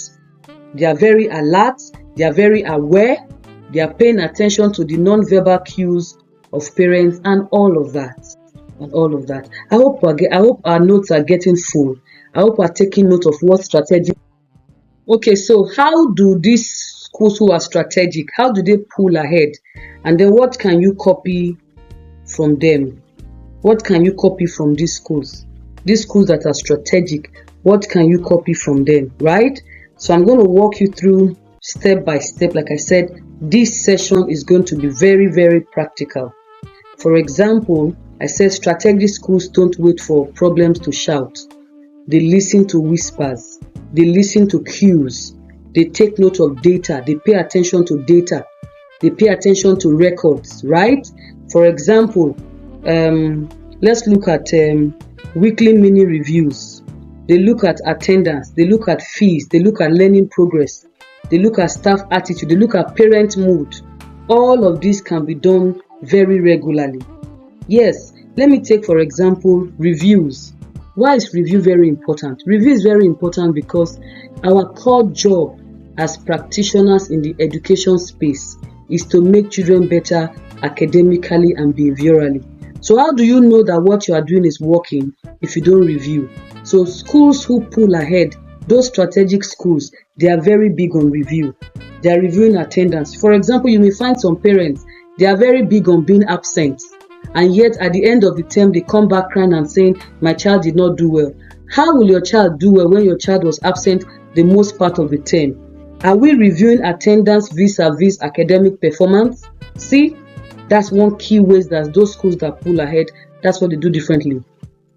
They are very alert. They are very aware. They are paying attention to the non-verbal cues of parents and all of that. And all of that. I hope our notes are getting full. I hope we're taking note of what strategic. Okay, so how do these schools who are strategic, how do they pull ahead? And then what can you copy from them? What can you copy from these schools? These schools that are strategic, what can you copy from them, right? So I'm going to walk you through step by step. Like I said, this session is going to be very, very practical. For example, I said strategic schools don't wait for problems to shout. They listen to whispers. they listen to cues, they take note of data, they pay attention to data, they pay attention to records, right? For example, let's look at weekly mini reviews. They look at attendance, they look at fees, they look at learning progress, they look at staff attitude, they look at parent mood. All of this can be done very regularly. Yes, let me take for example reviews. Why is review very important? Review is very important because our core job as practitioners in the education space is to make children better academically and behaviorally. So how do you know that what you are doing is working if you don't review? So schools who pull ahead, those strategic schools, they are very big on review. They are reviewing attendance. For example, you may find some parents, they are very big on being absent. And yet at the end of the term, they come back crying and saying, my child did not do well. How will your child do well when your child was absent the most part of the term? Are we reviewing attendance vis-a-vis academic performance? See, that's one key ways that those schools that pull ahead, that's what they do differently.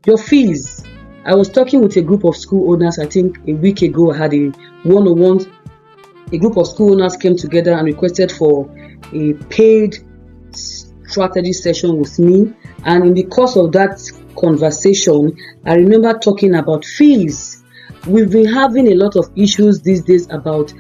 Your fees. I was talking with a group of school owners, I think a week ago. I had a one-on-one. A group of school owners came together and requested for a paid strategy session with me. And in the course of that conversation, I remember talking about fees. We've been having a lot of issues these days about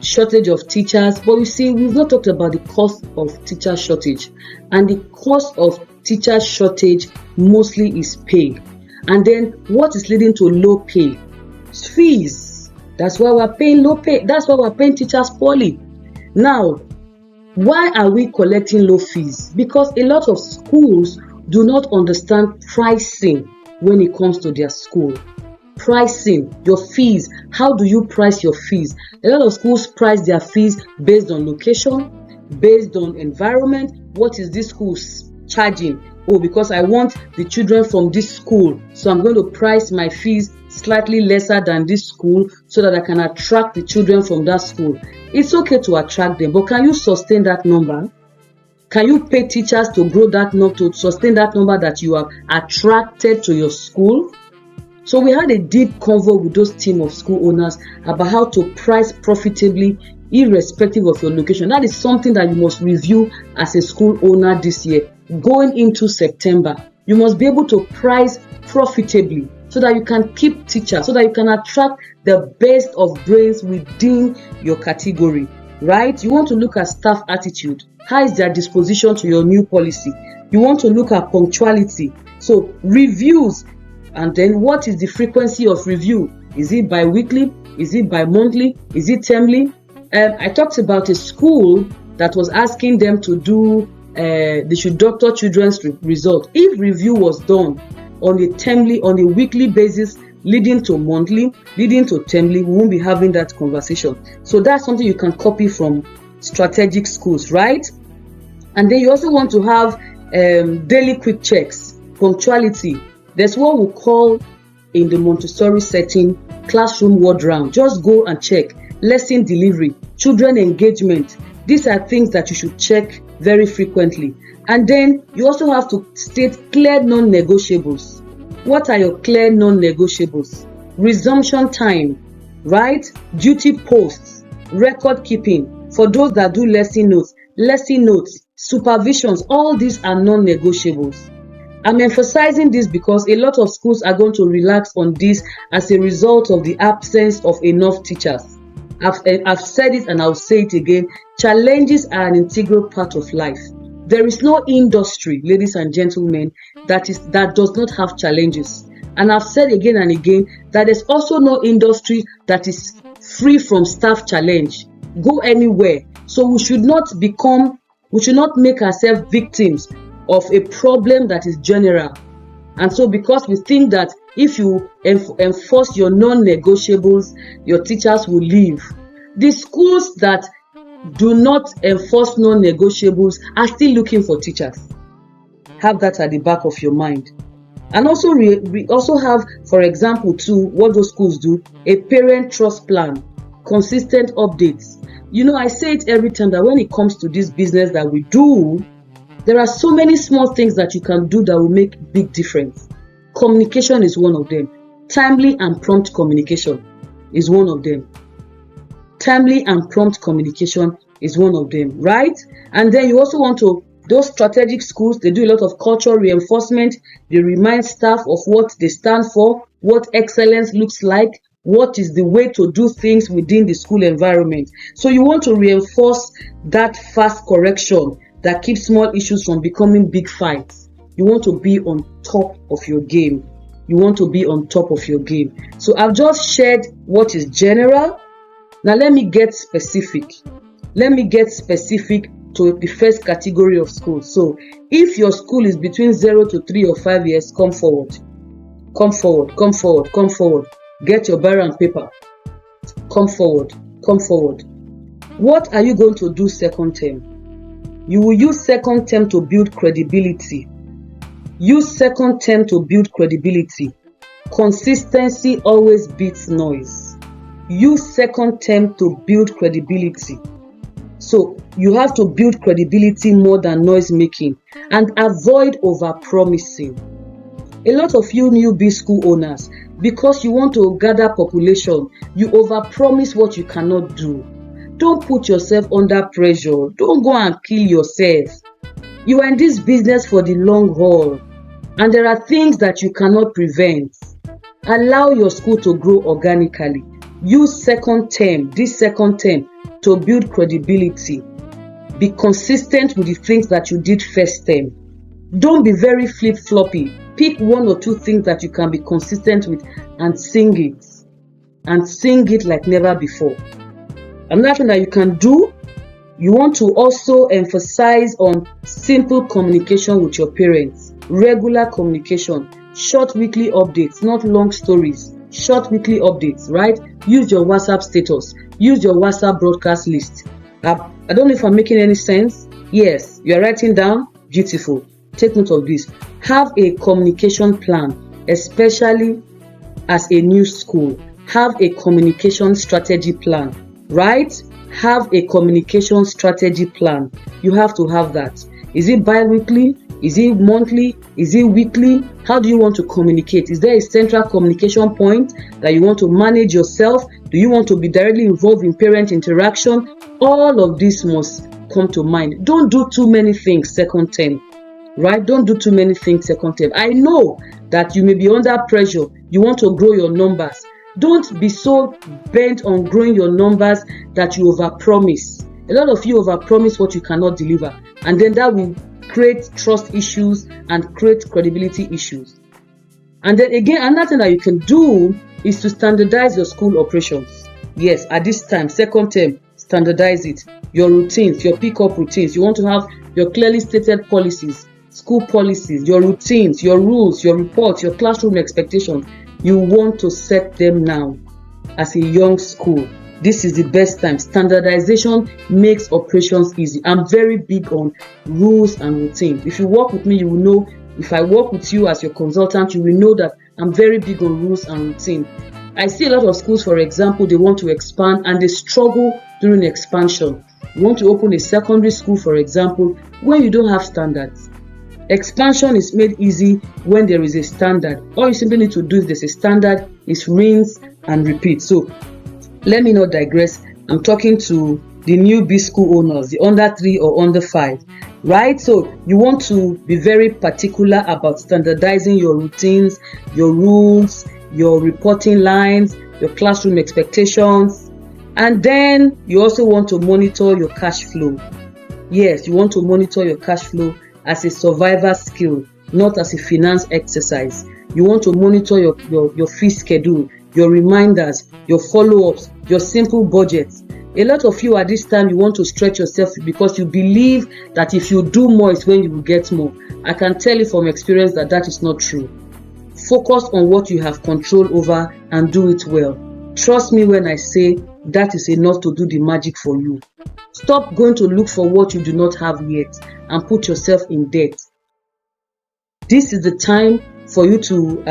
shortage of teachers, but you see, we've not talked about the cost of teacher shortage. And the cost of teacher shortage mostly is pay. And then what is leading to low pay? Fees. That's why we're paying low pay. That's why we're paying teachers poorly. Now, why are we collecting low fees? Because a lot of schools do not understand pricing when it comes to their school. Pricing, your fees. How do you price your fees? A lot of schools price their fees based on location, based on environment. What is this school charging? Oh, because I want the children from this school, so I'm going to price my fees slightly lesser than this school so that I can attract the children from that school. It's okay to attract them, but can you sustain that number? Can you pay teachers to grow that number, to sustain that number that you have attracted to your school? So we had a deep convo with those team of school owners about how to price profitably irrespective of your location. That is something that you must review as a school owner this year. Going into September, you must be able to price profitably so that you can keep teachers, so that you can attract the best of brains within your category, right? You want to look at staff attitude. How is their disposition to your new policy? You want to look at punctuality. So reviews. And then what is the frequency of review? Is it bi-weekly? Is it bi-monthly? Is it termly? I talked about a school that was asking them to do, they should doctor children's result. If review was done on a weekly basis, leading to monthly, leading to termly, we won't be having that conversation. So that's something you can copy from strategic schools, right? And then you also want to have daily quick checks, punctuality. There's what we call in the Montessori setting, classroom word round. Just go and check. Lesson delivery, children engagement. These are things that you should check very frequently. And then you also have to state clear non-negotiables. What are your clear non-negotiables? Resumption time, right? Duty posts, record keeping. For those that do lesson notes, supervisions, all these are non-negotiables. I'm emphasizing this because a lot of schools are going to relax on this as a result of the absence of enough teachers. I've said it and I'll say it again. Challenges are an integral part of life. There is no industry, ladies and gentlemen, that does not have challenges. And I've said again and again that there's also no industry that is free from staff challenge. Go anywhere. So we should not make ourselves victims of a problem that is general. And so because we think that if you enforce your non-negotiables, your teachers will leave. The schools that do not enforce non-negotiables are still looking for teachers. Have that at the back of your mind. And also we also have, for example, too, what those schools do, a parent trust plan, consistent updates. You know, I say it every time that when it comes to this business that we do, there are so many small things that you can do that will make big difference. Communication is one of them. Timely and prompt communication is one of them. Timely and prompt communication is one of them, right? And then you also want to, those strategic schools, they do a lot of cultural reinforcement. They remind staff of what they stand for, what excellence looks like, what is the way to do things within the school environment. So you want to reinforce that fast correction that keeps small issues from becoming big fights. You want to be on top of your game. You want to be on top of your game. So I've just shared what is general. Now let me get specific. Let me get specific to the first category of schools. So if your school is between 0 to 3 or 5 years, come forward. Come forward, come forward, come forward. Get your biro and paper. Come forward, come forward. What are you going to do second term? You will use second term to build credibility. Use second term to build credibility. Consistency always beats noise. Use second term to build credibility. So you have to build credibility more than noise making, and avoid over promising. A lot of you newbie school owners, because you want to gather population, you over promise what you cannot do. Don't put yourself under pressure. Don't go and kill yourself. You are in this business for the long haul, and there are things that you cannot prevent. Allow your school to grow organically. Use second term, this second term, to build credibility. Be consistent with the things that you did first term. Don't be very flip-floppy. Pick one or two things that you can be consistent with and sing it. And sing it like never before. Another thing that you can do, you want to also emphasize on simple communication with your parents. Regular communication. Short weekly updates, not long stories. Short weekly updates, right? Use your WhatsApp status. Use your WhatsApp broadcast list. I don't know if I'm making any sense. Yes, you're writing down. Beautiful. Take note of this. Have a communication plan, especially as a new school. Have a communication strategy plan, right? Have a communication strategy plan. You have to have that. Is it bi-weekly? Is it monthly? Is it weekly? How do you want to communicate? Is there a central communication point that you want to manage yourself? Do you want to be directly involved in parent interaction? All of this must come to mind. Don't do too many things second term, right? Don't do too many things second term. I know that you may be under pressure. You want to grow your numbers. Don't be so bent on growing your numbers that you overpromise. A lot of you overpromise what you cannot deliver, and then that will create trust issues and create credibility issues. And then again, another thing that you can do is to standardize your school operations. Yes, at this time, second term, standardize it. Your routines, your pick-up routines. You want to have your clearly stated policies, school policies, your routines, your rules, your reports, your classroom expectations. You want to set them now as a young school. This is the best time. Standardization makes operations easy. I'm very big on rules and routine. If you work with me, you will know. If I work with you as your consultant, you will know that I'm very big on rules and routine. I see a lot of schools, for example, they want to expand and they struggle during expansion. You want to open a secondary school, for example, when you don't have standards. Expansion is made easy when there is a standard. All you simply need to do if there's a standard is rinse and repeat. So let me not digress. I'm talking to the newbie school owners, the under 3 or under 5, right? So you want to be very particular about standardizing your routines, your rules, your reporting lines, your classroom expectations. And then you also want to monitor your cash flow. Yes, you want to monitor your cash flow as a survival skill, not as a finance exercise. You want to monitor your fee schedule, your reminders, your follow-ups, your simple budgets. A lot of you at this time, you want to stretch yourself because you believe that if you do more is when you will get more. I can tell you from experience that that is not true. Focus on what you have control over and do it well. Trust me when I say that is enough to do the magic for you. Stop going to look for what you do not have yet and put yourself in debt. This is the time for you to,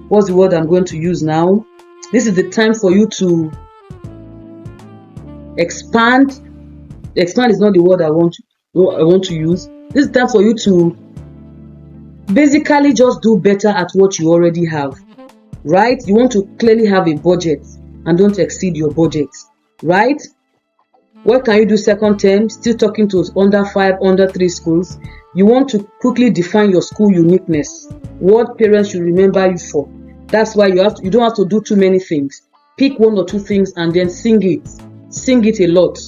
what's the word I'm going to use now? This is the time for you to expand. Expand is not the word I want to use. This is the time for you to basically just do better at what you already have. right? You want to clearly have a budget and don't exceed your budget, right? What can you do second term? Still talking to under 5, under 3 schools. You want to quickly define your school uniqueness. What parents should remember you for. That's why you don't have to do too many things. Pick 1 or 2 things and then sing it. Sing it a lot.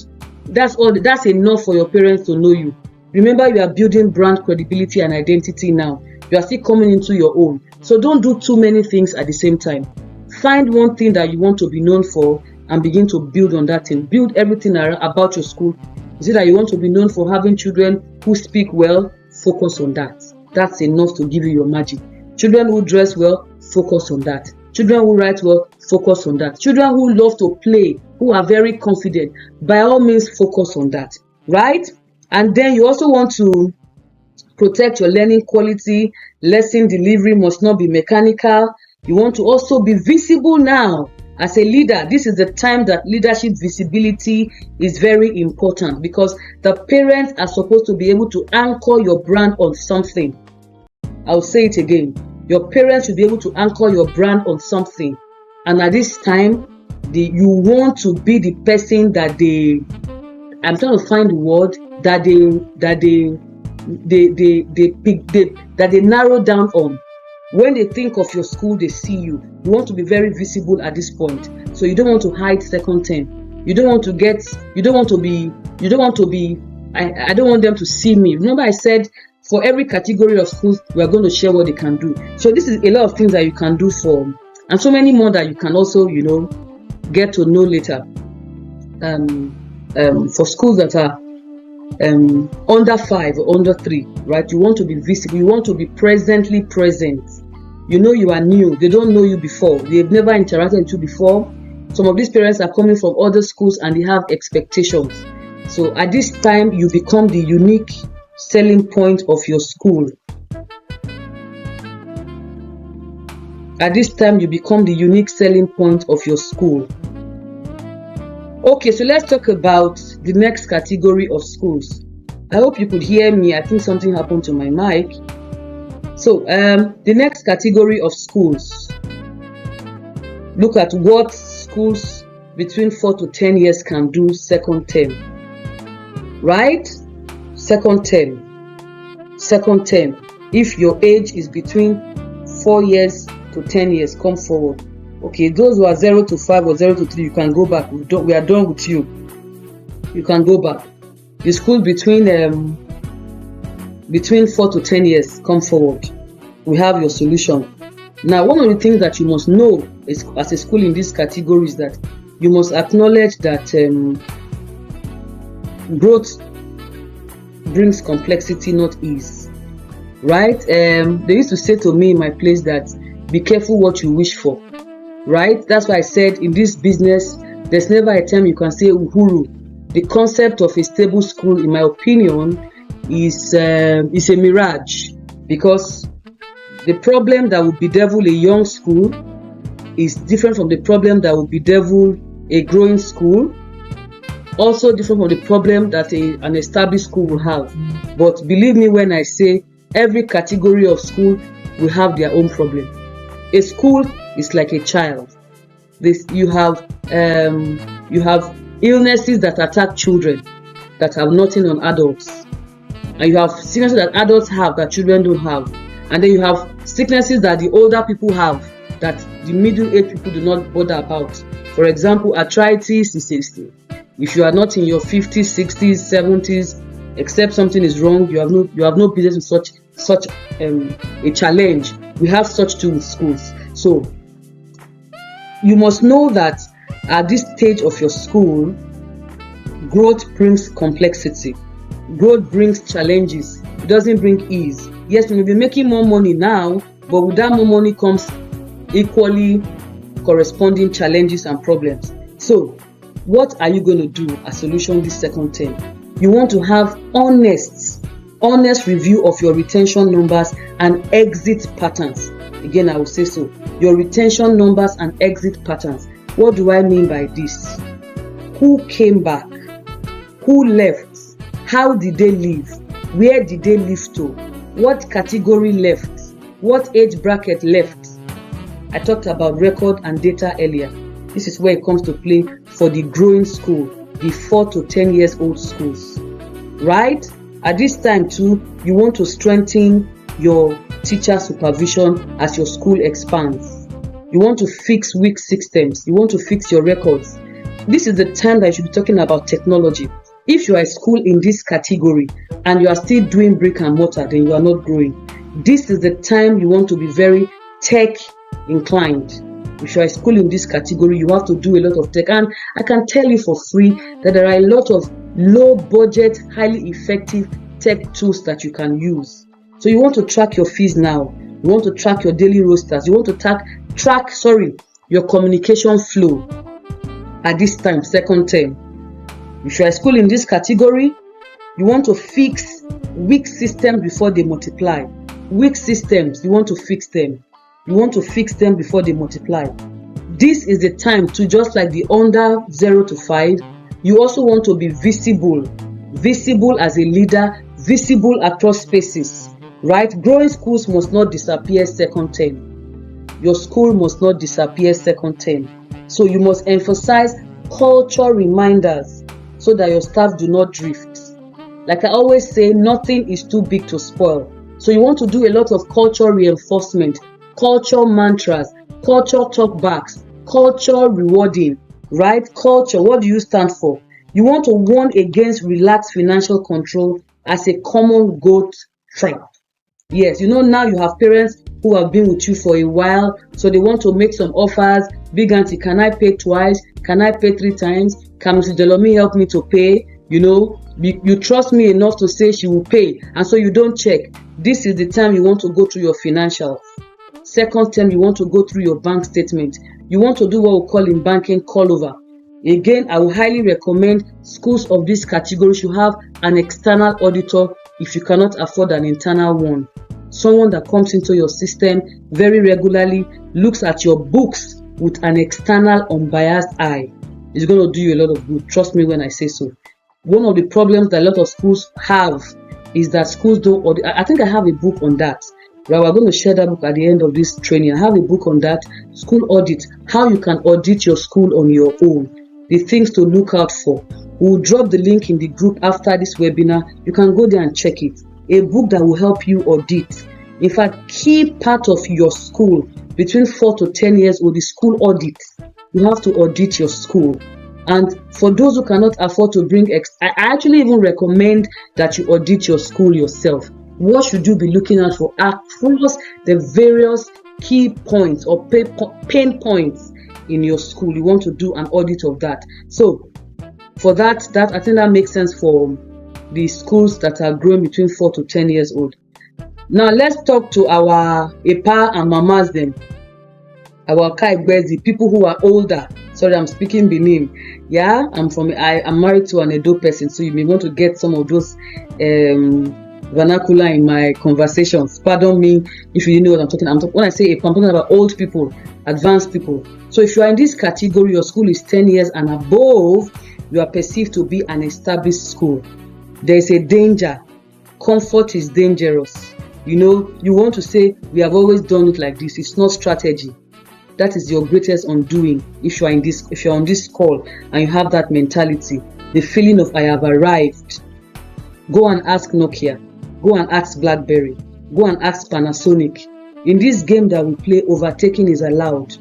That's all. That's enough for your parents to know you. Remember, you are building brand credibility and identity now. You are still coming into your own. So don't do too many things at the same time. Find one thing that you want to be known for and begin to build on that thing. Build everything about your school. Is it that you want to be known for having children who speak well? Focus on that. That's enough to give you your magic. Children who dress well, focus on that. Children who write well, focus on that. Children who love to play, who are very confident, by all means focus on that, right? And then you also want to protect your learning quality. Lesson delivery must not be mechanical. You want to also be visible now. As a leader, this is the time that leadership visibility is very important, because the parents are supposed to be able to anchor your brand on something. I'll say it again. Your parents should be able to anchor your brand on something. And at this time, you want to be the person that I'm trying to find the word, that they narrow down on. When they think of your school, they see you. You want to be very visible at this point. So you don't want to hide second term. I don't want them to see me. Remember I said, for every category of schools, we are going to share what they can do. So this is a lot of things that you can do for, and so many more that you can also, get to know later. For schools that are under 5 or under 3, right? You want to be visible. You want to be presently present. You are new. They don't know you before. They've never interacted with you before. Some of these parents are coming from other schools and they have expectations. So at this time, you become the unique selling point of your school. At this time, you become the unique selling point of your school. Okay, so let's talk about the next category of schools. I hope you could hear me. I think something happened to my mic. So, the next category of schools. Look at what schools between 4 to 10 years can do second term. Right? Second term. If your age is between 4 years to 10 years, come forward. Okay, those who are 0 to 5 or 0 to 3, you can go back. We are done with you. You can go back. The school between 4 to 10 years, come forward. We have your solution. Now, one of the things that you must know is, as a school in this category, is that you must acknowledge that growth brings complexity, not ease. Right? They used to say to me in my place that be careful what you wish for. Right? That's why I said in this business, there's never a time you can say uhuru. The concept of a stable school, in my opinion, is a mirage, because the problem that would bedevil a young school is different from the problem that would bedevil a growing school. Also different from the problem that an established school will have. But believe me when I say every category of school will have their own problem. A school is like a child. You have illnesses that attack children that have nothing on adults, and you have sicknesses that adults have that children don't have, and then you have sicknesses that the older people have that the middle-aged people do not bother about. For example, arthritis is if you are not in your 50s, 60s, 70s, except something is wrong, you have no business with such a challenge. We have such too with schools. So you must know that at this stage of your school, growth brings complexity. Growth brings challenges. It doesn't bring ease. Yes, we may be making more money now, but with that more money comes equally corresponding challenges and problems. So, what are you going to do as solution this second term? You want to have honest review of your retention numbers and exit patterns. Again, I will say so. Your retention numbers and exit patterns. What do I mean by this? Who came back? Who left? How did they leave? Where did they leave to? What category left? What age bracket left? I talked about record and data earlier. This is where it comes to play for the growing school, the 4 to 10 years old schools, right? At this time too, you want to strengthen your teacher supervision as your school expands. You want to fix weak systems. You want to fix your records. This is the time that you should be talking about technology. If you are a school in this category and you are still doing brick and mortar, then you are not growing. This is the time you want to be very tech inclined. If you are a school in this category, you have to do a lot of tech. And I can tell you for free that there are a lot of low budget, highly effective tech tools that you can use. So you want to track your fees now. You want to track your daily rosters. You want to track your communication flow at this time, second term. If you are a school in this category, you want to fix weak systems before they multiply. Weak systems, you want to fix them. You want to fix them before they multiply. This is the time to, just like the under 0 to 5, you also want to be visible. Visible as a leader, visible across spaces, right? Growing schools must not disappear second term. Your school must not disappear second term. So you must emphasize culture reminders so that your staff do not drift. Like I always say, nothing is too big to spoil. So you want to do a lot of culture reinforcement, culture mantras, culture talkbacks, culture rewarding, right? Culture, what do you stand for? You want to warn against relaxed financial control as a common goat trap. Yes, now you have parents who have been with you for a while, so they want to make some offers. Big auntie, can I pay twice? Can I pay 3 times? Can Mrs. Delomi help me to pay? You trust me enough to say she will pay, and so you don't check. This is the time you want to go through your financials. Second term, you want to go through your bank statement. You want to do what we call in banking call over. Again, I will highly recommend schools of this category should have an external auditor if you cannot afford an internal one. Someone that comes into your system very regularly, looks at your books with an external unbiased eye. It's going to do you a lot of good. Trust me when I say so. One of the problems that a lot of schools have is that schools don't audit. I think I have a book on that. Right, we're going to share that book at the end of this training. I have a book on that, school audit, how you can audit your school on your own, the things to look out for. We'll drop the link in the group after this webinar. You can go there and check it. A book that will help you audit. In fact, key part of your school between 4 to 10 years old is school audit. You have to audit your school. And for those who cannot afford to bring I actually even recommend that you audit your school yourself. What should you be looking at for across the various key points or pain points in your school? You want to do an audit of that. So for that I think that makes sense for the schools that are growing between 4 to 10 years old. Now let's talk to our Epa and Mamas then. Our Kaigbezi, people who are older. Sorry, I'm speaking Benin. Yeah, I'm married to an Edo person, so you may want to get some of those vernacular in my conversations. Pardon me if you know what I'm talking about. When I say Epa, I'm talking about old people, advanced people. So if you are in this category, your school is 10 years and above, you are perceived to be an established school. There is a danger. Comfort is dangerous. You want to say, we have always done it like this. It's not strategy. That is your greatest undoing if you're on this call and you have that mentality, the feeling of I have arrived. Go and ask Nokia. Go and ask BlackBerry. Go and ask Panasonic. In this game that we play, overtaking is allowed.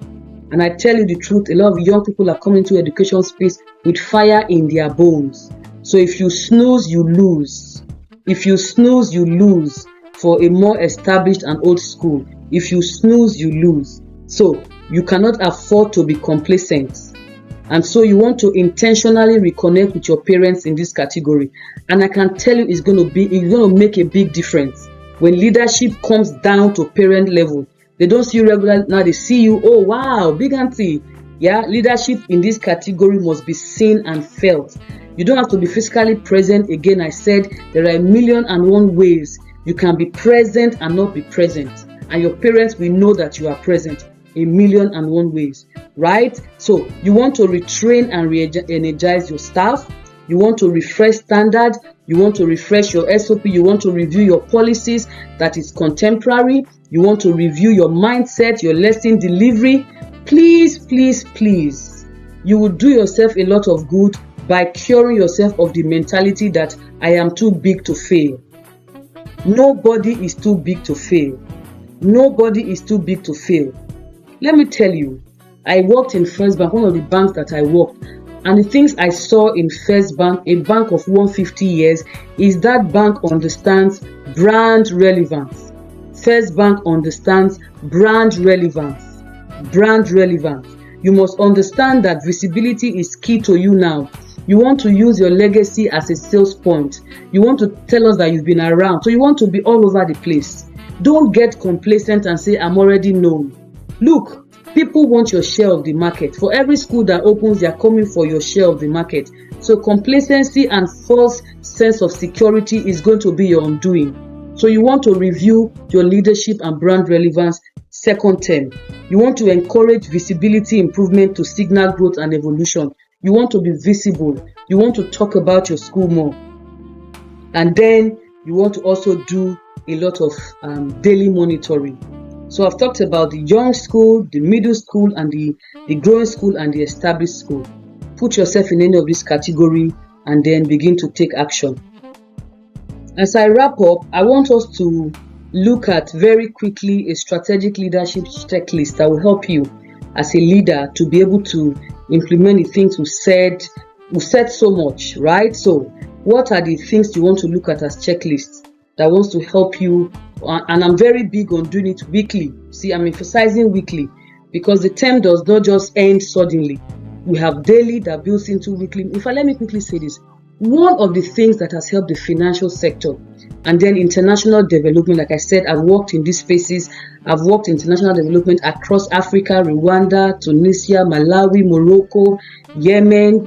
And I tell you the truth, a lot of young people are coming to education space with fire in their bones. So if you snooze, you lose. If you snooze, you lose for a more established and old school. If you snooze, you lose. So you cannot afford to be complacent. And so you want to intentionally reconnect with your parents in this category. And I can tell you it's going to make a big difference. When leadership comes down to parent level, they don't see you regularly. Now they see you, oh wow, big auntie. Yeah, leadership in this category must be seen and felt. You don't have to be physically present. Again, I said there are 1,000,001 ways you can be present and not be present. And your parents will know that you are present. 1,000,001 ways, right? So you want to retrain and re-energize your staff. You want to refresh standard. You want to refresh your SOP. You want to review your policies that is contemporary. You want to review your mindset, your lesson delivery. Please, please, please, you will do yourself a lot of good by curing yourself of the mentality that I am too big to fail. Nobody is too big to fail. Nobody is too big to fail. Let me tell you, I worked in First Bank, one of the banks that I worked, and the things I saw in First Bank, a bank of 150 years, is that bank understands brand relevance. First Bank understands brand relevance. Brand relevance. You must understand that visibility is key to you now. You want to use your legacy as a sales point. You want to tell us that you've been around. So you want to be all over the place. Don't get complacent and say, I'm already known. Look, people want your share of the market. For every school that opens, they are coming for your share of the market. So complacency and false sense of security is going to be your undoing. So you want to review your leadership and brand relevance second term. You want to encourage visibility improvement to signal growth and evolution. You want to be visible. You want to talk about your school more. And then you want to also do a lot of daily monitoring. So I've talked about the young school, the middle school, and the growing school and the established school. Put yourself in any of this category and then begin to take action. As I wrap up, I want us to look at very quickly a strategic leadership checklist that will help you as a leader to be able to implement the things we said so much, right? So what are the things you want to look at as checklists that wants to help you? And I'm very big on doing it weekly. See, I'm emphasizing weekly because the term does not just end suddenly. We have daily that builds into weekly. In fact, let me quickly say this. One of the things that has helped the financial sector and then international development, like I said, I've worked in these spaces. I've worked in international development across Africa, Rwanda, Tunisia, Malawi, Morocco, Yemen,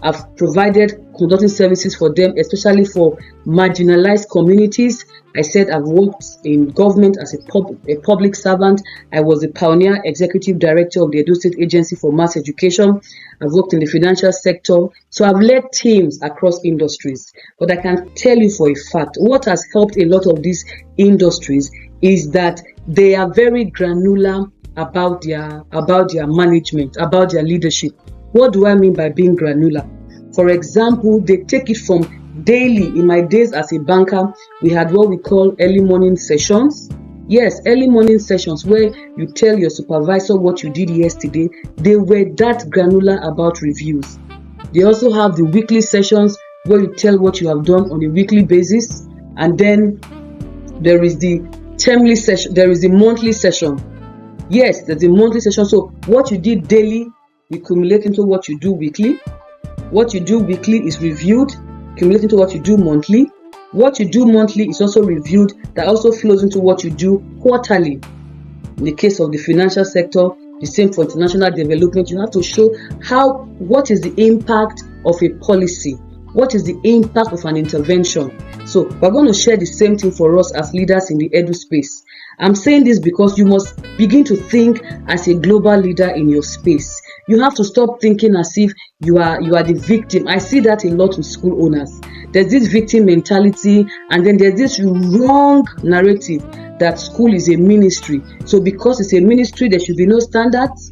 I've provided consulting services for them, especially for marginalized communities. I said I've worked in government as a public servant. I was a pioneer executive director of the Edo State Agency for Mass Education. I've worked in the financial sector. So I've led teams across industries. But I can tell you for a fact, what has helped a lot of these industries is that they are very granular about their management, about their leadership. What do I mean by being granular? For example, they take it from daily. In my days as a banker, we had what we call early morning sessions. Yes, early morning sessions where you tell your supervisor what you did yesterday. They were that granular about reviews. They also have the weekly sessions where you tell what you have done on a weekly basis. And then there is the termly session. There is the monthly session. Yes, there's a monthly session. So what you did daily, we accumulate into what you do weekly. What you do weekly is reviewed, accumulate into what you do monthly. What you do monthly is also reviewed, that also flows into what you do quarterly. In the case of the financial sector, the same for international development. You have to show what is the impact of a policy, what is the impact of an intervention. So we're going to share the same thing for us as leaders in the edu space. I'm saying this because you must begin to think as a global leader in your space. You have to stop thinking as if you are the victim. I see that a lot with school owners. There's this victim mentality, and then there's this wrong narrative that school is a ministry. So because it's a ministry, there should be no standards.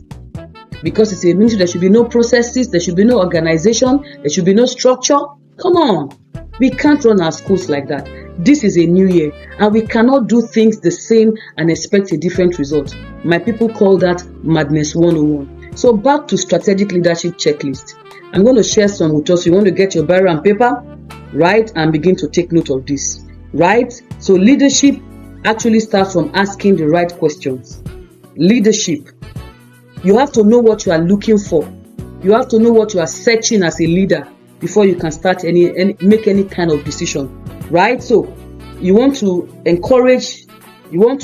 Because it's a ministry, there should be no processes, there should be no organization, there should be no structure. Come on. We can't run our schools like that. This is a new year, and we cannot do things the same and expect a different result. My people call that madness 101. So back to strategic leadership checklist. I'm going to share some with us. You want to get your biro and paper, right, and begin to take note of this, right? So leadership actually starts from asking the right questions. Leadership. You have to know what you are looking for. You have to know what you are searching as a leader before you can start make any kind of decision, right? So I want to encourage you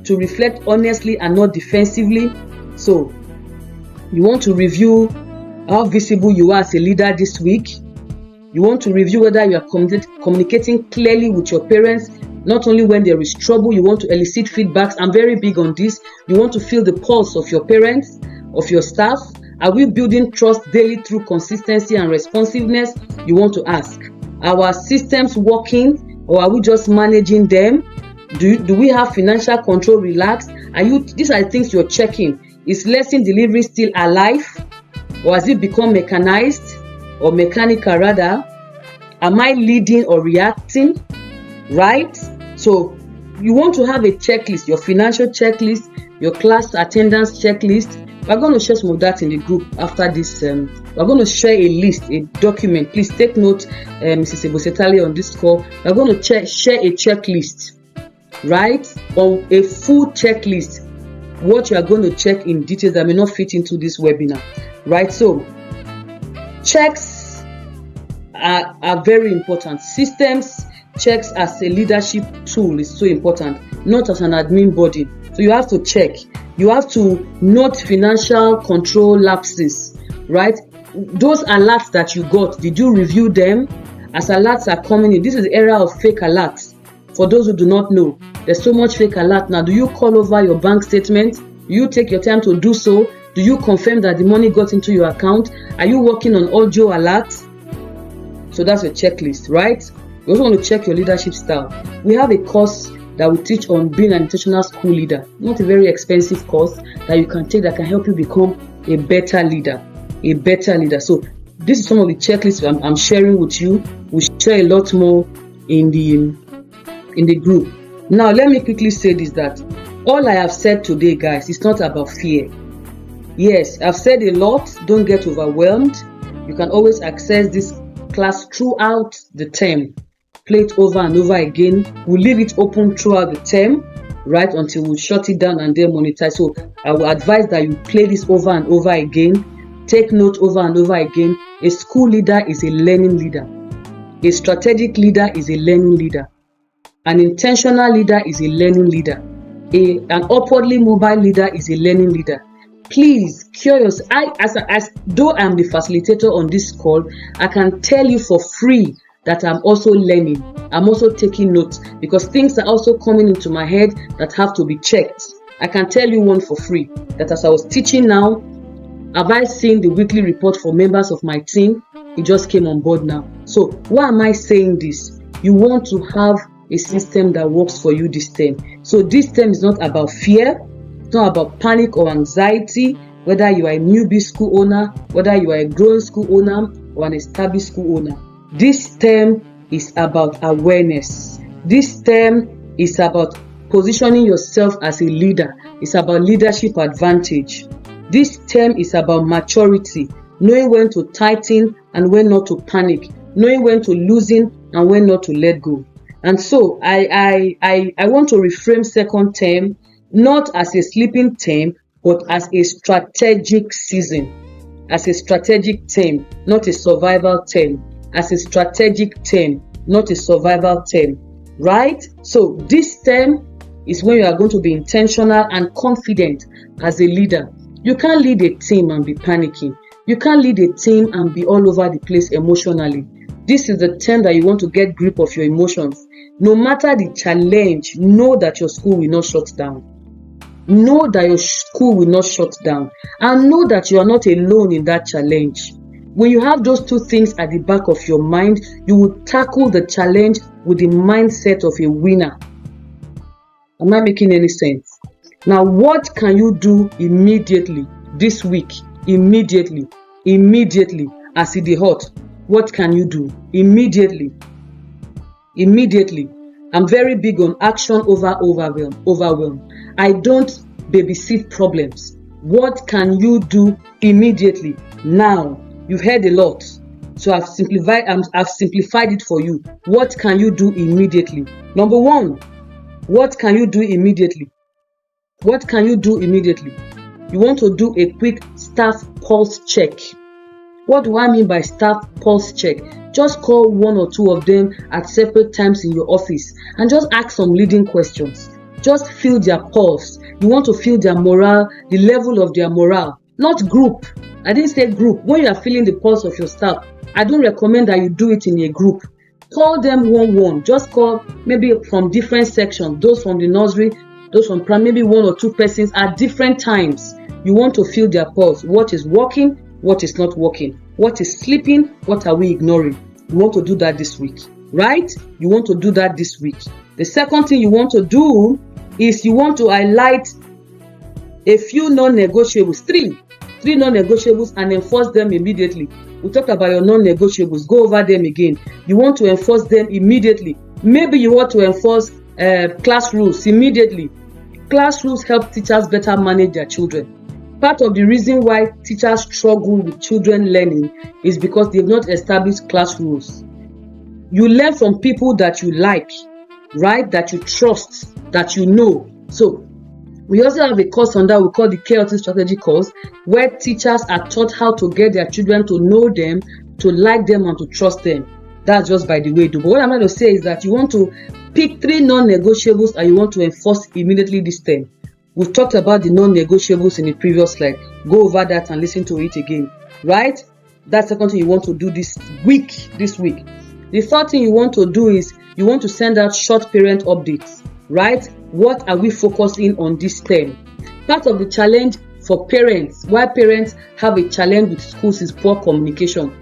to reflect honestly and not defensively. So you want to review how visible you are as a leader this week. You want to review whether you are communicating clearly with your parents, not only when there is trouble. You want to elicit feedbacks. I'm very big on this. You want to feel the pulse of your parents, of your staff, Are we building trust daily through consistency and responsiveness? You want to ask. Are our systems working, or are we just managing them? Do we have financial control relaxed? These are the things you're checking. Is lesson delivery still alive, or has it become mechanized or mechanical rather? Am I leading or reacting? Right? So you want to have a checklist, your financial checklist, your class attendance checklist. We're going to share some of that in the group after this. We're going to share a list, a document. Please take note, Mrs. Ebosetale, on this call. We're going to share a checklist, right? On a full checklist, what you are going to check in details that may not fit into this webinar, right? So checks are very important. Systems checks as a leadership tool is so important, not as an admin body. So you have to check. You have to note financial control lapses, right? Those alerts that you got, did you review them? As alerts are coming in, this is the era of fake alerts. For those who do not know, there's so much fake alert now. Do you call over your bank statement? Do you take your time to do so? Do you confirm that the money got into your account? Are you working on audio alerts? So that's your checklist, right? You also want to check your leadership style. We have a course that we teach on being an intentional school leader. Not a very expensive course that you can take that can help you become a better leader. A better leader. So this is some of the checklists I'm sharing with you. We'll share a lot more in the group. Now let me quickly say this, that all I have said today, guys, is not about fear. Yes, I've said a lot. Don't get overwhelmed. You can always access this class throughout the term. Play it over and over again. We'll leave it open throughout the term, right, until we shut it down and then monetize. So I will advise that you play this over and over again. Take note over and over again. A school leader is a learning leader. A strategic leader is a learning leader. An intentional leader is a learning leader. An upwardly mobile leader is a learning leader. Please, curious. As though I'm the facilitator on this call, I can tell you for free that I'm also learning. I'm also taking notes, because things are also coming into my head that have to be checked. I can tell you one for free, that as I was teaching now, have I seen the weekly report for members of my team? It just came on board now. So why am I saying this? You want to have a system that works for you this term. So this term is not about fear. It's not about panic or anxiety, whether you are a newbie school owner, whether you are a growing school owner or an established school owner. This term is about awareness. This term is about positioning yourself as a leader. It's about leadership advantage. This term is about maturity, knowing when to tighten and when not to panic, knowing when to loosen and when not to let go. And so I want to reframe second term not as a sleeping term, but as a strategic season, as a strategic term, not a survival term, as a strategic term, not a survival term, right? So this term is when you are going to be intentional and confident as a leader. You can't lead a team and be panicking. You can't lead a team and be all over the place emotionally. This is the term that you want to get grip of your emotions. No matter the challenge, know that your school will not shut down. Know that your school will not shut down. And know that you are not alone in that challenge. When you have those two things at the back of your mind, you will tackle the challenge with the mindset of a winner. Am I making any sense? Now, what can you do immediately this week? Immediately, as it is hot. What can you do immediately? I'm very big on action over overwhelm. I don't babysit problems. What can you do immediately? Now, you've heard a lot, so I've simplified it for you. What can you do immediately? Number one, what can you do immediately? What can you do immediately? You want to do a quick staff pulse check. What do I mean by staff pulse check? Just call one or two of them at separate times in your office and just ask some leading questions. Just feel their pulse. You want to feel their morale, the level of their morale, not group. I didn't say group. When you are feeling the pulse of your staff, I don't recommend that you do it in a group. Call them one-one. Just call maybe from different sections, those from the nursery, those from primary, maybe one or two persons at different times. You want to feel their pulse. What is working? What is not working? What is sleeping? What are we ignoring? You want to do that this week, right? You want to do that this week. The second thing you want to do is you want to highlight a few non-negotiables, three non-negotiables, and enforce them immediately. We talked about your non-negotiables. Go over them again. You want to enforce them immediately. Maybe you want to enforce class rules immediately. Class rules help teachers better manage their children. Part of the reason why teachers struggle with children learning is because they've not established class rules. You learn from people that you like, right? That you trust, that you know. So we also have a course on that we call the KLT strategy course, where teachers are taught how to get their children to know them, to like them, and to trust them. That's just by the way, but what I'm going to say is that you want to pick 3 non-negotiables and you want to enforce immediately this term. We've talked about the non-negotiables in the previous slide. Go over that and listen to it again, right? That's the second thing you want to do this week. The third thing you want to do is you want to send out short parent updates, right? What are we focusing on this term? Part of the challenge for parents, why parents have a challenge with schools, is poor communication.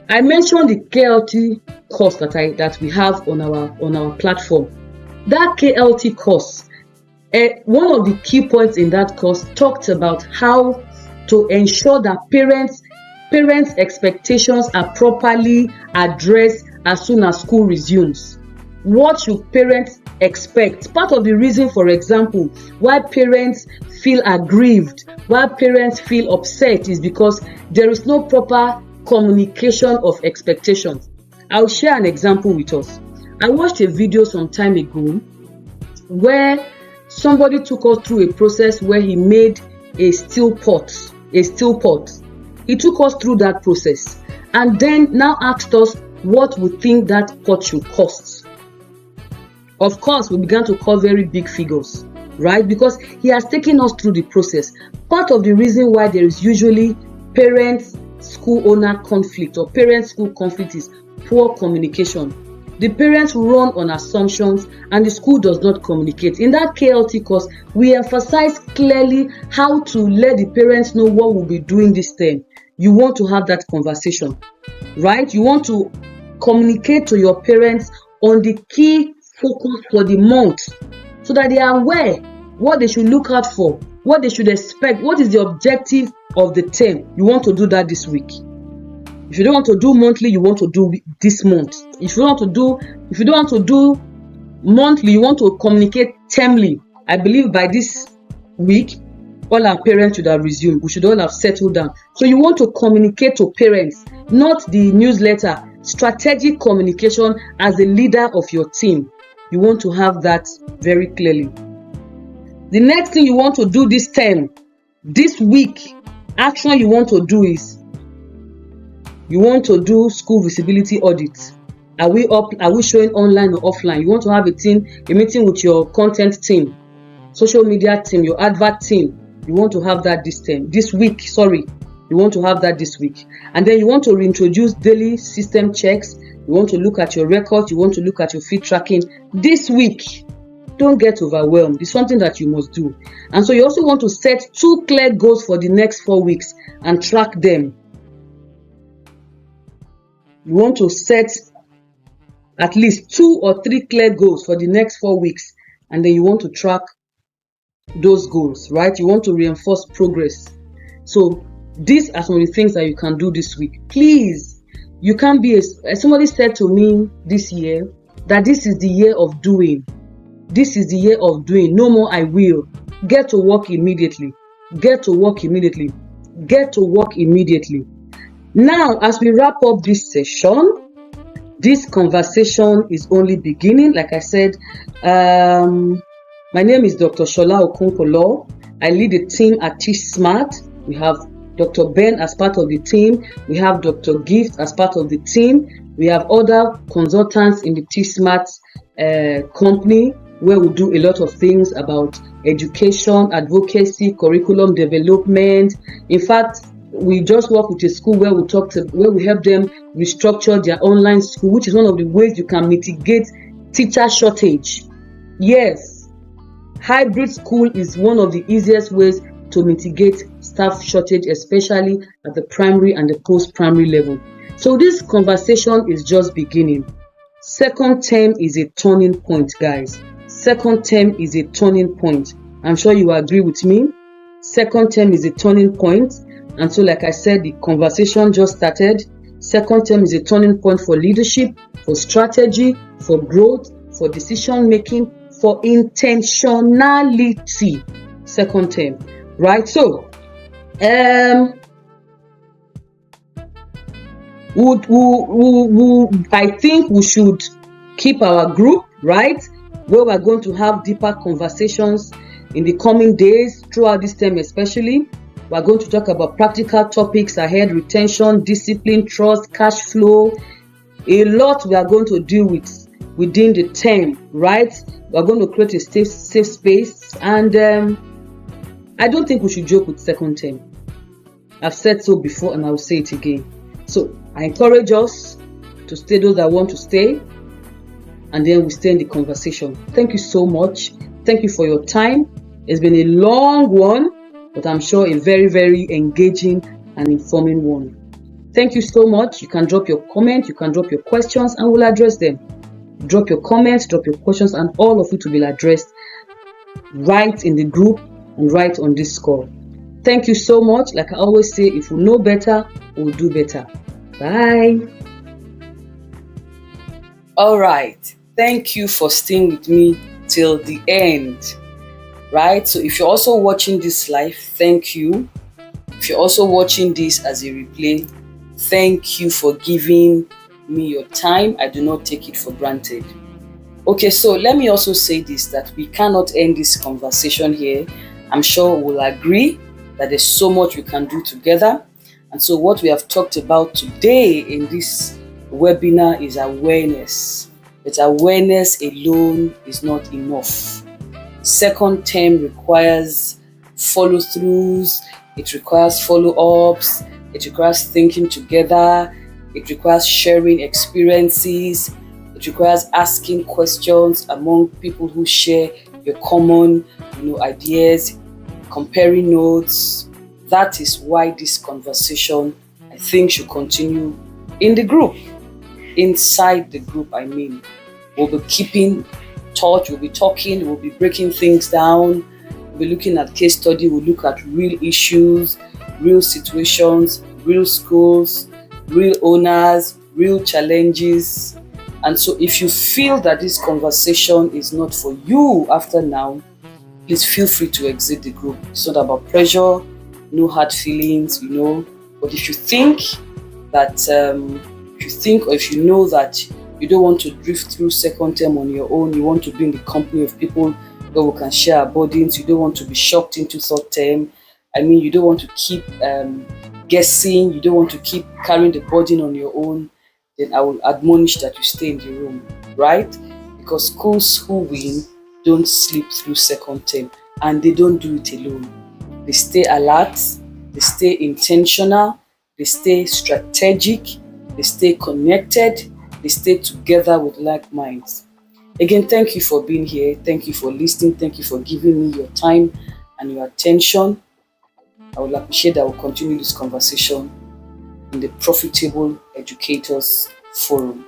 I mentioned the KLT course that we have on our platform. That KLT course, one of the key points in that course talked about how to ensure that parents' expectations are properly addressed as soon as school resumes. What should parents expect? Part of the reason, for example, why parents feel aggrieved, why parents feel upset, is because there is no proper communication of expectations. I'll share an example with us. I watched a video some time ago where somebody took us through a process where he made a steel pot. He took us through that process and then now asked us what we think that pot should cost. Of course, we began to call very big figures, right? Because he has taken us through the process. Part of the reason why there is usually parent-school owner conflict or parent-school conflict is poor communication. The parents run on assumptions and the school does not communicate. In that KLT course, we emphasize clearly how to let the parents know what we'll be doing this term. You want to have that conversation, right? You want to communicate to your parents on the key focus for the month so that they are aware what they should look out for, what they should expect, what is the objective of the term. You want to do that this week. If you don't want to do monthly, you want to do this month. If you don't want to do monthly, you want to communicate termly. I believe by this week, all our parents should have resumed. We should all have settled down. So you want to communicate to parents, not the newsletter. Strategic communication as a leader of your team. You want to have that very clearly. The next thing you want to do this term, this week, action you want to do is you want to do school visibility audits. Are we showing online or offline? You want to have a meeting with your content team, social media team, your advert team. You want to have that this week. You want to have that this week. And then you want to reintroduce daily system checks. You want to look at your records. You want to look at your feed tracking this week. Don't get overwhelmed. It's something that you must do. And so you also want to set 2 clear goals for the next 4 weeks and track them. You want to set at least 2 or 3 clear goals for the next 4 weeks, and then you want to track those goals, right? You want to reinforce progress. So these are some of the things that you can do this week. Please, you can't be somebody said to me this year that this is the year of doing. This is the year of doing. No more I will. Get to work immediately. Now, as we wrap up this session, this conversation is only beginning. Like I said, my name is Dr. Shola Okonkwo. I lead a team at Teach Smart. We have Dr. Ben as part of the team. We have Dr. Gift as part of the team. We have other consultants in the Teach Smart company where we do a lot of things about education, advocacy, curriculum development. In fact, we just work with a school where we help them restructure their online school, which is one of the ways you can mitigate teacher shortage. Yes, hybrid school is one of the easiest ways to mitigate staff shortage, especially at the primary and the post-primary level. So this conversation is just beginning. Second term is a turning point, guys. Second term is a turning point. I'm sure you agree with me. Second term is a turning point. And so, like I said, the conversation just started. Second term is a turning point for leadership, for strategy, for growth, for decision making, for intentionality. Second term, right? So, I think we should keep our group, right? Where we're going to have deeper conversations in the coming days, throughout this term especially. We're going to talk about practical topics ahead: retention, discipline, trust, cash flow. A lot we are going to deal with within the term, right? We're going to create a safe space, and I don't think we should joke with second term. I've said so before and I'll say it again. So I encourage us to stay, those that want to stay, and then we stay in the conversation. Thank you so much. Thank you for your time. It's been a long one, but I'm sure a very, very engaging and informing one. Thank you so much. You can drop your comment, you can drop your questions, and we'll address them. Drop your comments, drop your questions, and all of it will be addressed right in the group and right on this call. Thank you so much. Like I always say, if we know better, we'll do better. Bye. All right. Thank you for staying with me till the end. Right? So if you're also watching this live, thank you. If you're also watching this as a replay, thank you for giving me your time. I do not take it for granted. Okay, so let me also say this, that we cannot end this conversation here. I'm sure we'll agree that there's so much we can do together. And so what we have talked about today in this webinar is awareness. But awareness alone is not enough. Second term requires follow-throughs, it requires follow-ups, it requires thinking together, it requires sharing experiences, it requires asking questions among people who share your common, ideas, comparing notes. That is why this conversation, I think, should continue in the group. Inside the group, I mean. We'll be keeping touch, we'll be talking, we'll be breaking things down, we'll be looking at case study, we'll look at real issues, real situations, real schools, real owners, real challenges. And so if you feel that this conversation is not for you after now, please feel free to exit the group. It's not about pressure, no hard feelings, But if you think that, or if you know that you don't want to drift through second term on your own, you want to be in the company of people where we can share our burdens, you don't want to be shocked into third term, you don't want to keep guessing, you don't want to keep carrying the burden on your own, then I will admonish that you stay in the room, right? Because schools who win don't sleep through second term, and they don't do it alone. They stay alert, they stay intentional, they stay strategic, they stay connected, they stay together with like minds. Again, thank you for being here. Thank you for listening. Thank you for giving me your time and your attention. I will appreciate that we'll continue this conversation in the Profitable Educators Forum.